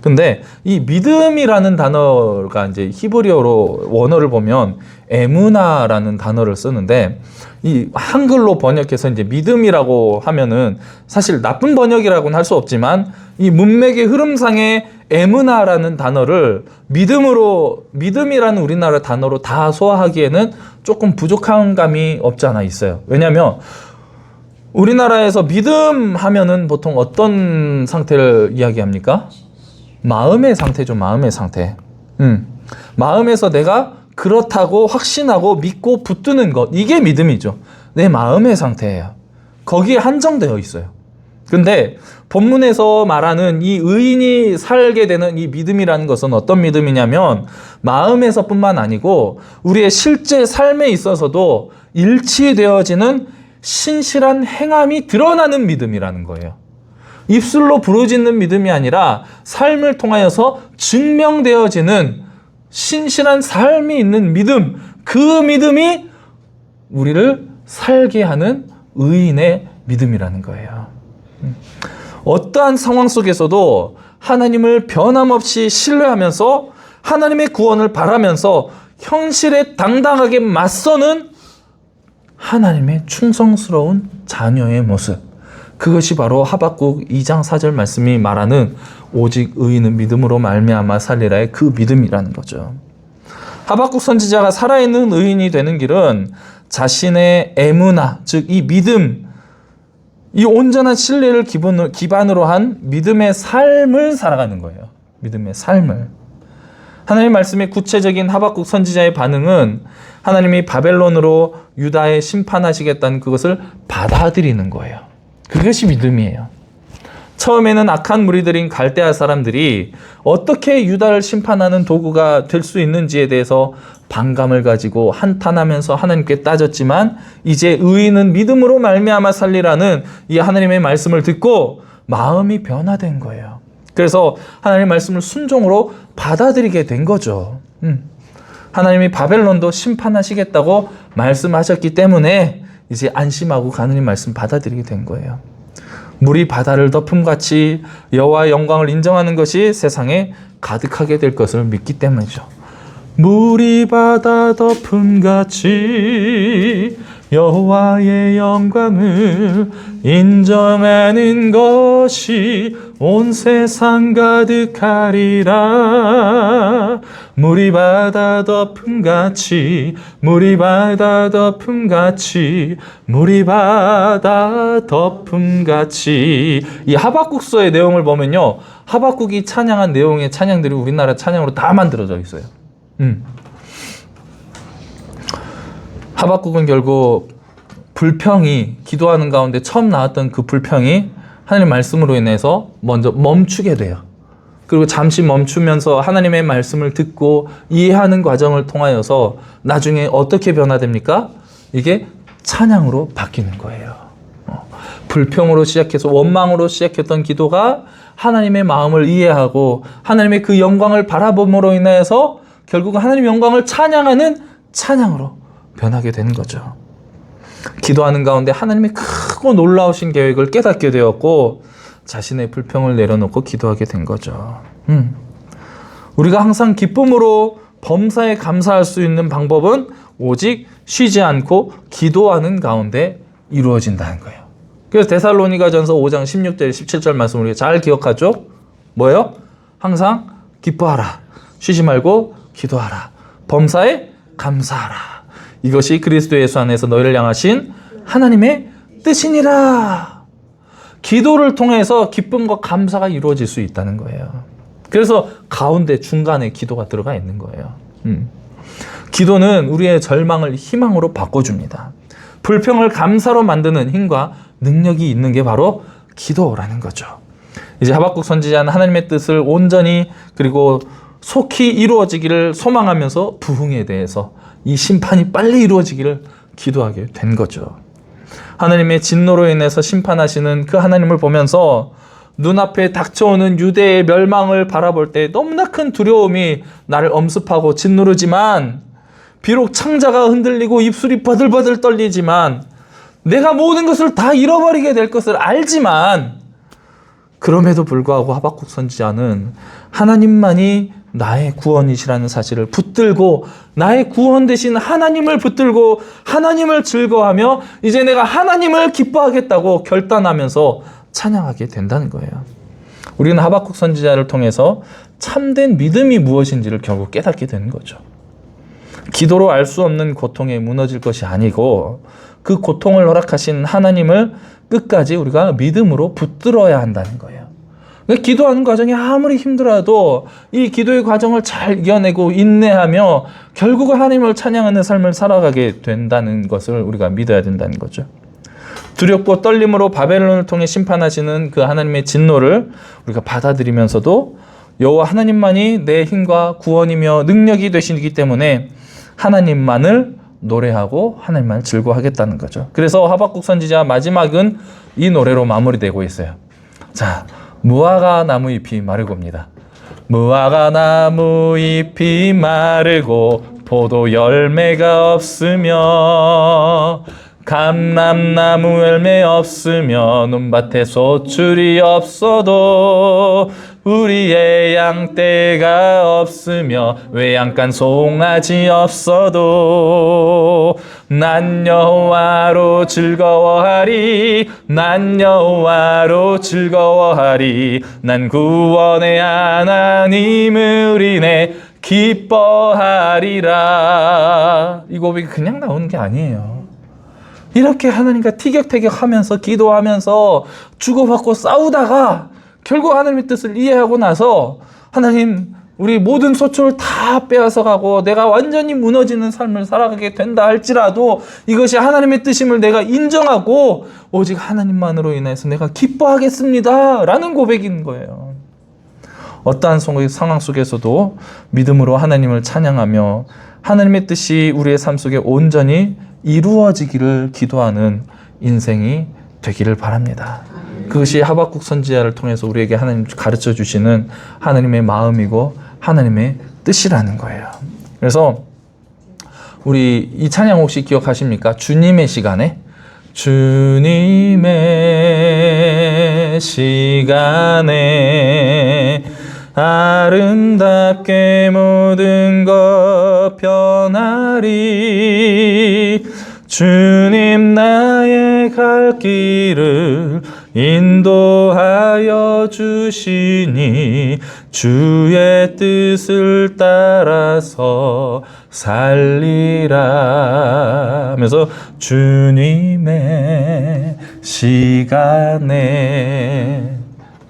근데 이 믿음이라는 단어가 이제 히브리어로 원어를 보면 에무나라는 단어를 쓰는데 이 한글로 번역해서 이제 믿음이라고 하면은 사실 나쁜 번역이라고는 할 수 없지만 이 문맥의 흐름상의 에무나라는 단어를 믿음이라는 우리나라 단어로 다 소화하기에는 조금 부족한 감이 없지 않아 있어요. 왜냐하면 우리나라에서 믿음 하면은 보통 어떤 상태를 이야기합니까? 마음의 상태죠. 마음의 상태. 마음에서 내가 그렇다고 확신하고 믿고 붙드는 것, 이게 믿음이죠. 내 마음의 상태예요. 거기에 한정되어 있어요. 근데 본문에서 말하는 이 의인이 살게 되는 이 믿음이라는 것은 어떤 믿음이냐면 마음에서뿐만 아니고 우리의 실제 삶에 있어서도 일치되어지는 신실한 행함이 드러나는 믿음이라는 거예요. 입술로 부르짖는 믿음이 아니라 삶을 통하여서 증명되어지는 신실한 삶이 있는 믿음, 그 믿음이 우리를 살게 하는 의인의 믿음이라는 거예요. 어떠한 상황 속에서도 하나님을 변함없이 신뢰하면서 하나님의 구원을 바라면서 현실에 당당하게 맞서는 하나님의 충성스러운 자녀의 모습, 그것이 바로 하박국 2장 4절 말씀이 말하는 오직 의인은 믿음으로 말미암아 살리라의 그 믿음이라는 거죠. 하박국 선지자가 살아있는 의인이 되는 길은 자신의 에무나, 즉 이 믿음, 이 온전한 신뢰를 기반으로 한 믿음의 삶을 살아가는 거예요. 믿음의 삶을. 하나님 말씀의 구체적인 하박국 선지자의 반응은 하나님이 바벨론으로 유다에 심판하시겠다는 그것을 받아들이는 거예요. 그것이 믿음이에요. 처음에는 악한 무리들인 갈대아 사람들이 어떻게 유다를 심판하는 도구가 될 수 있는지에 대해서 반감을 가지고 한탄하면서 하나님께 따졌지만 이제 의인은 믿음으로 말미암아 살리라는 이 하나님의 말씀을 듣고 마음이 변화된 거예요. 그래서 하나님의 말씀을 순종으로 받아들이게 된 거죠. 하나님이 바벨론도 심판하시겠다고 말씀하셨기 때문에 이제 안심하고 하나님 말씀 받아들이게 된 거예요. 물이 바다를 덮음같이 여호와의 영광을 인정하는 것이 세상에 가득하게 될 것을 믿기 때문이죠. 물이 바다 덮음같이 여호와의 영광을 인정하는 것이 온 세상 가득하리라. 물이 바다 덮음같이, 물이 바다 덮음같이, 물이 바다 덮음같이. 이 하박국서의 내용을 보면요, 하박국이 찬양한 내용의 찬양들이 우리나라 찬양으로 다 만들어져 있어요. 하박국은 결국 불평이, 기도하는 가운데 처음 나왔던 그 불평이 하나님 말씀으로 인해서 먼저 멈추게 돼요. 그리고 잠시 멈추면서 하나님의 말씀을 듣고 이해하는 과정을 통하여서 나중에 어떻게 변화됩니까? 이게 찬양으로 바뀌는 거예요. 불평으로 시작해서 원망으로 시작했던 기도가 하나님의 마음을 이해하고 하나님의 그 영광을 바라봄으로 인해서 결국은 하나님의 영광을 찬양하는 찬양으로 변하게 되는 거죠. 기도하는 가운데 하나님의 크고 놀라우신 계획을 깨닫게 되었고 자신의 불평을 내려놓고 기도하게 된 거죠. 우리가 항상 기쁨으로 범사에 감사할 수 있는 방법은 오직 쉬지 않고 기도하는 가운데 이루어진다는 거예요. 그래서 데살로니가전서 5장 16절 17절 말씀 우리가 잘 기억하죠? 뭐예요? 항상 기뻐하라. 쉬지 말고 기도하라. 범사에 감사하라. 이것이 그리스도 예수 안에서 너희를 향하신 하나님의 뜻이니라. 기도를 통해서 기쁨과 감사가 이루어질 수 있다는 거예요. 그래서 가운데 중간에 기도가 들어가 있는 거예요. 기도는 우리의 절망을 희망으로 바꿔줍니다. 불평을 감사로 만드는 힘과 능력이 있는 게 바로 기도라는 거죠. 이제 하박국 선지자는 하나님의 뜻을 온전히 그리고 속히 이루어지기를 소망하면서 부흥에 대해서 이 심판이 빨리 이루어지기를 기도하게 된 거죠. 하나님의 진노로 인해서 심판하시는 그 하나님을 보면서 눈앞에 닥쳐오는 유대의 멸망을 바라볼 때 너무나 큰 두려움이 나를 엄습하고 짓누르지만 비록 창자가 흔들리고 입술이 버들버들 떨리지만 내가 모든 것을 다 잃어버리게 될 것을 알지만 그럼에도 불구하고 하박국 선지자는 하나님만이 나의 구원이시라는 사실을 붙들고 나의 구원 되신 하나님을 붙들고 하나님을 즐거워하며 이제 내가 하나님을 기뻐하겠다고 결단하면서 찬양하게 된다는 거예요. 우리는 하박국 선지자를 통해서 참된 믿음이 무엇인지를 결국 깨닫게 되는 거죠. 기도로 알 수 없는 고통에 무너질 것이 아니고 그 고통을 허락하신 하나님을 끝까지 우리가 믿음으로 붙들어야 한다는 거예요. 기도하는 과정이 아무리 힘들어도 이 기도의 과정을 잘 이겨내고 인내하며 결국은 하나님을 찬양하는 삶을 살아가게 된다는 것을 우리가 믿어야 된다는 거죠. 두렵고 떨림으로 바벨론을 통해 심판하시는 그 하나님의 진노를 우리가 받아들이면서도 여호와 하나님만이 내 힘과 구원이며 능력이 되시기 때문에 하나님만을 노래하고 하나님만을 즐거워하겠다는 거죠. 그래서 하박국 선지자 마지막은 이 노래로 마무리되고 있어요. 자, 무화과 나무 잎이 마르고입니다. 무화과 나무 잎이 마르고 포도 열매가 없으며 감람나무 열매 없으며 논밭에 소출이 없어도 우리의 양떼가 없으며 외양간 송아지 없어도 난 여호와로 즐거워하리 난 여호와로 즐거워하리 난 구원의 하나님을 인해 기뻐하리라. 이 고백이 그냥 나오는 게 아니에요. 이렇게 하나님과 티격태격하면서 기도하면서 주고받고 싸우다가 결국 하나님의 뜻을 이해하고 나서 하나님 우리 모든 소초를 다 빼앗아가고 내가 완전히 무너지는 삶을 살아가게 된다 할지라도 이것이 하나님의 뜻임을 내가 인정하고 오직 하나님만으로 인해서 내가 기뻐하겠습니다 라는 고백인 거예요. 어떠한 상황 속에서도 믿음으로 하나님을 찬양하며 하나님의 뜻이 우리의 삶 속에 온전히 이루어지기를 기도하는 인생이 되기를 바랍니다. 그것이 하박국 선지자를 통해서 우리에게 하나님 가르쳐 주시는 하나님의 마음이고 하나님의 뜻이라는 거예요. 그래서 우리 이 찬양 혹시 기억하십니까? 주님의 시간에 주님의 시간에 아름답게 모든 것 변하리 주님 나의 갈 길을 인도하여 주시니 주의 뜻을 따라서 살리라 하면서 주님의 시간에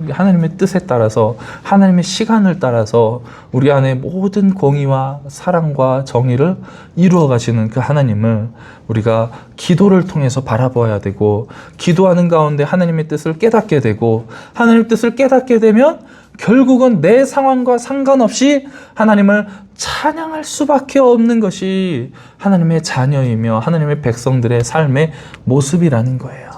하나님의 뜻에 따라서 하나님의 시간을 따라서 우리 안에 모든 공의와 사랑과 정의를 이루어 가시는 그 하나님을 우리가 기도를 통해서 바라보아야 되고 기도하는 가운데 하나님의 뜻을 깨닫게 되고 하나님의 뜻을 깨닫게 되면 결국은 내 상황과 상관없이 하나님을 찬양할 수밖에 없는 것이 하나님의 자녀이며 하나님의 백성들의 삶의 모습이라는 거예요.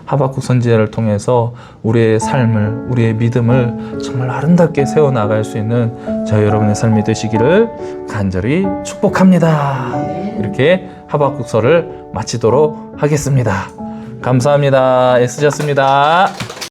하박국 선지자를 통해서 우리의 삶을, 우리의 믿음을 정말 아름답게 세워나갈 수 있는 저희 여러분의 삶이 되시기를 간절히 축복합니다. 이렇게 하박국서를 마치도록 하겠습니다. 감사합니다. 애쓰셨습니다.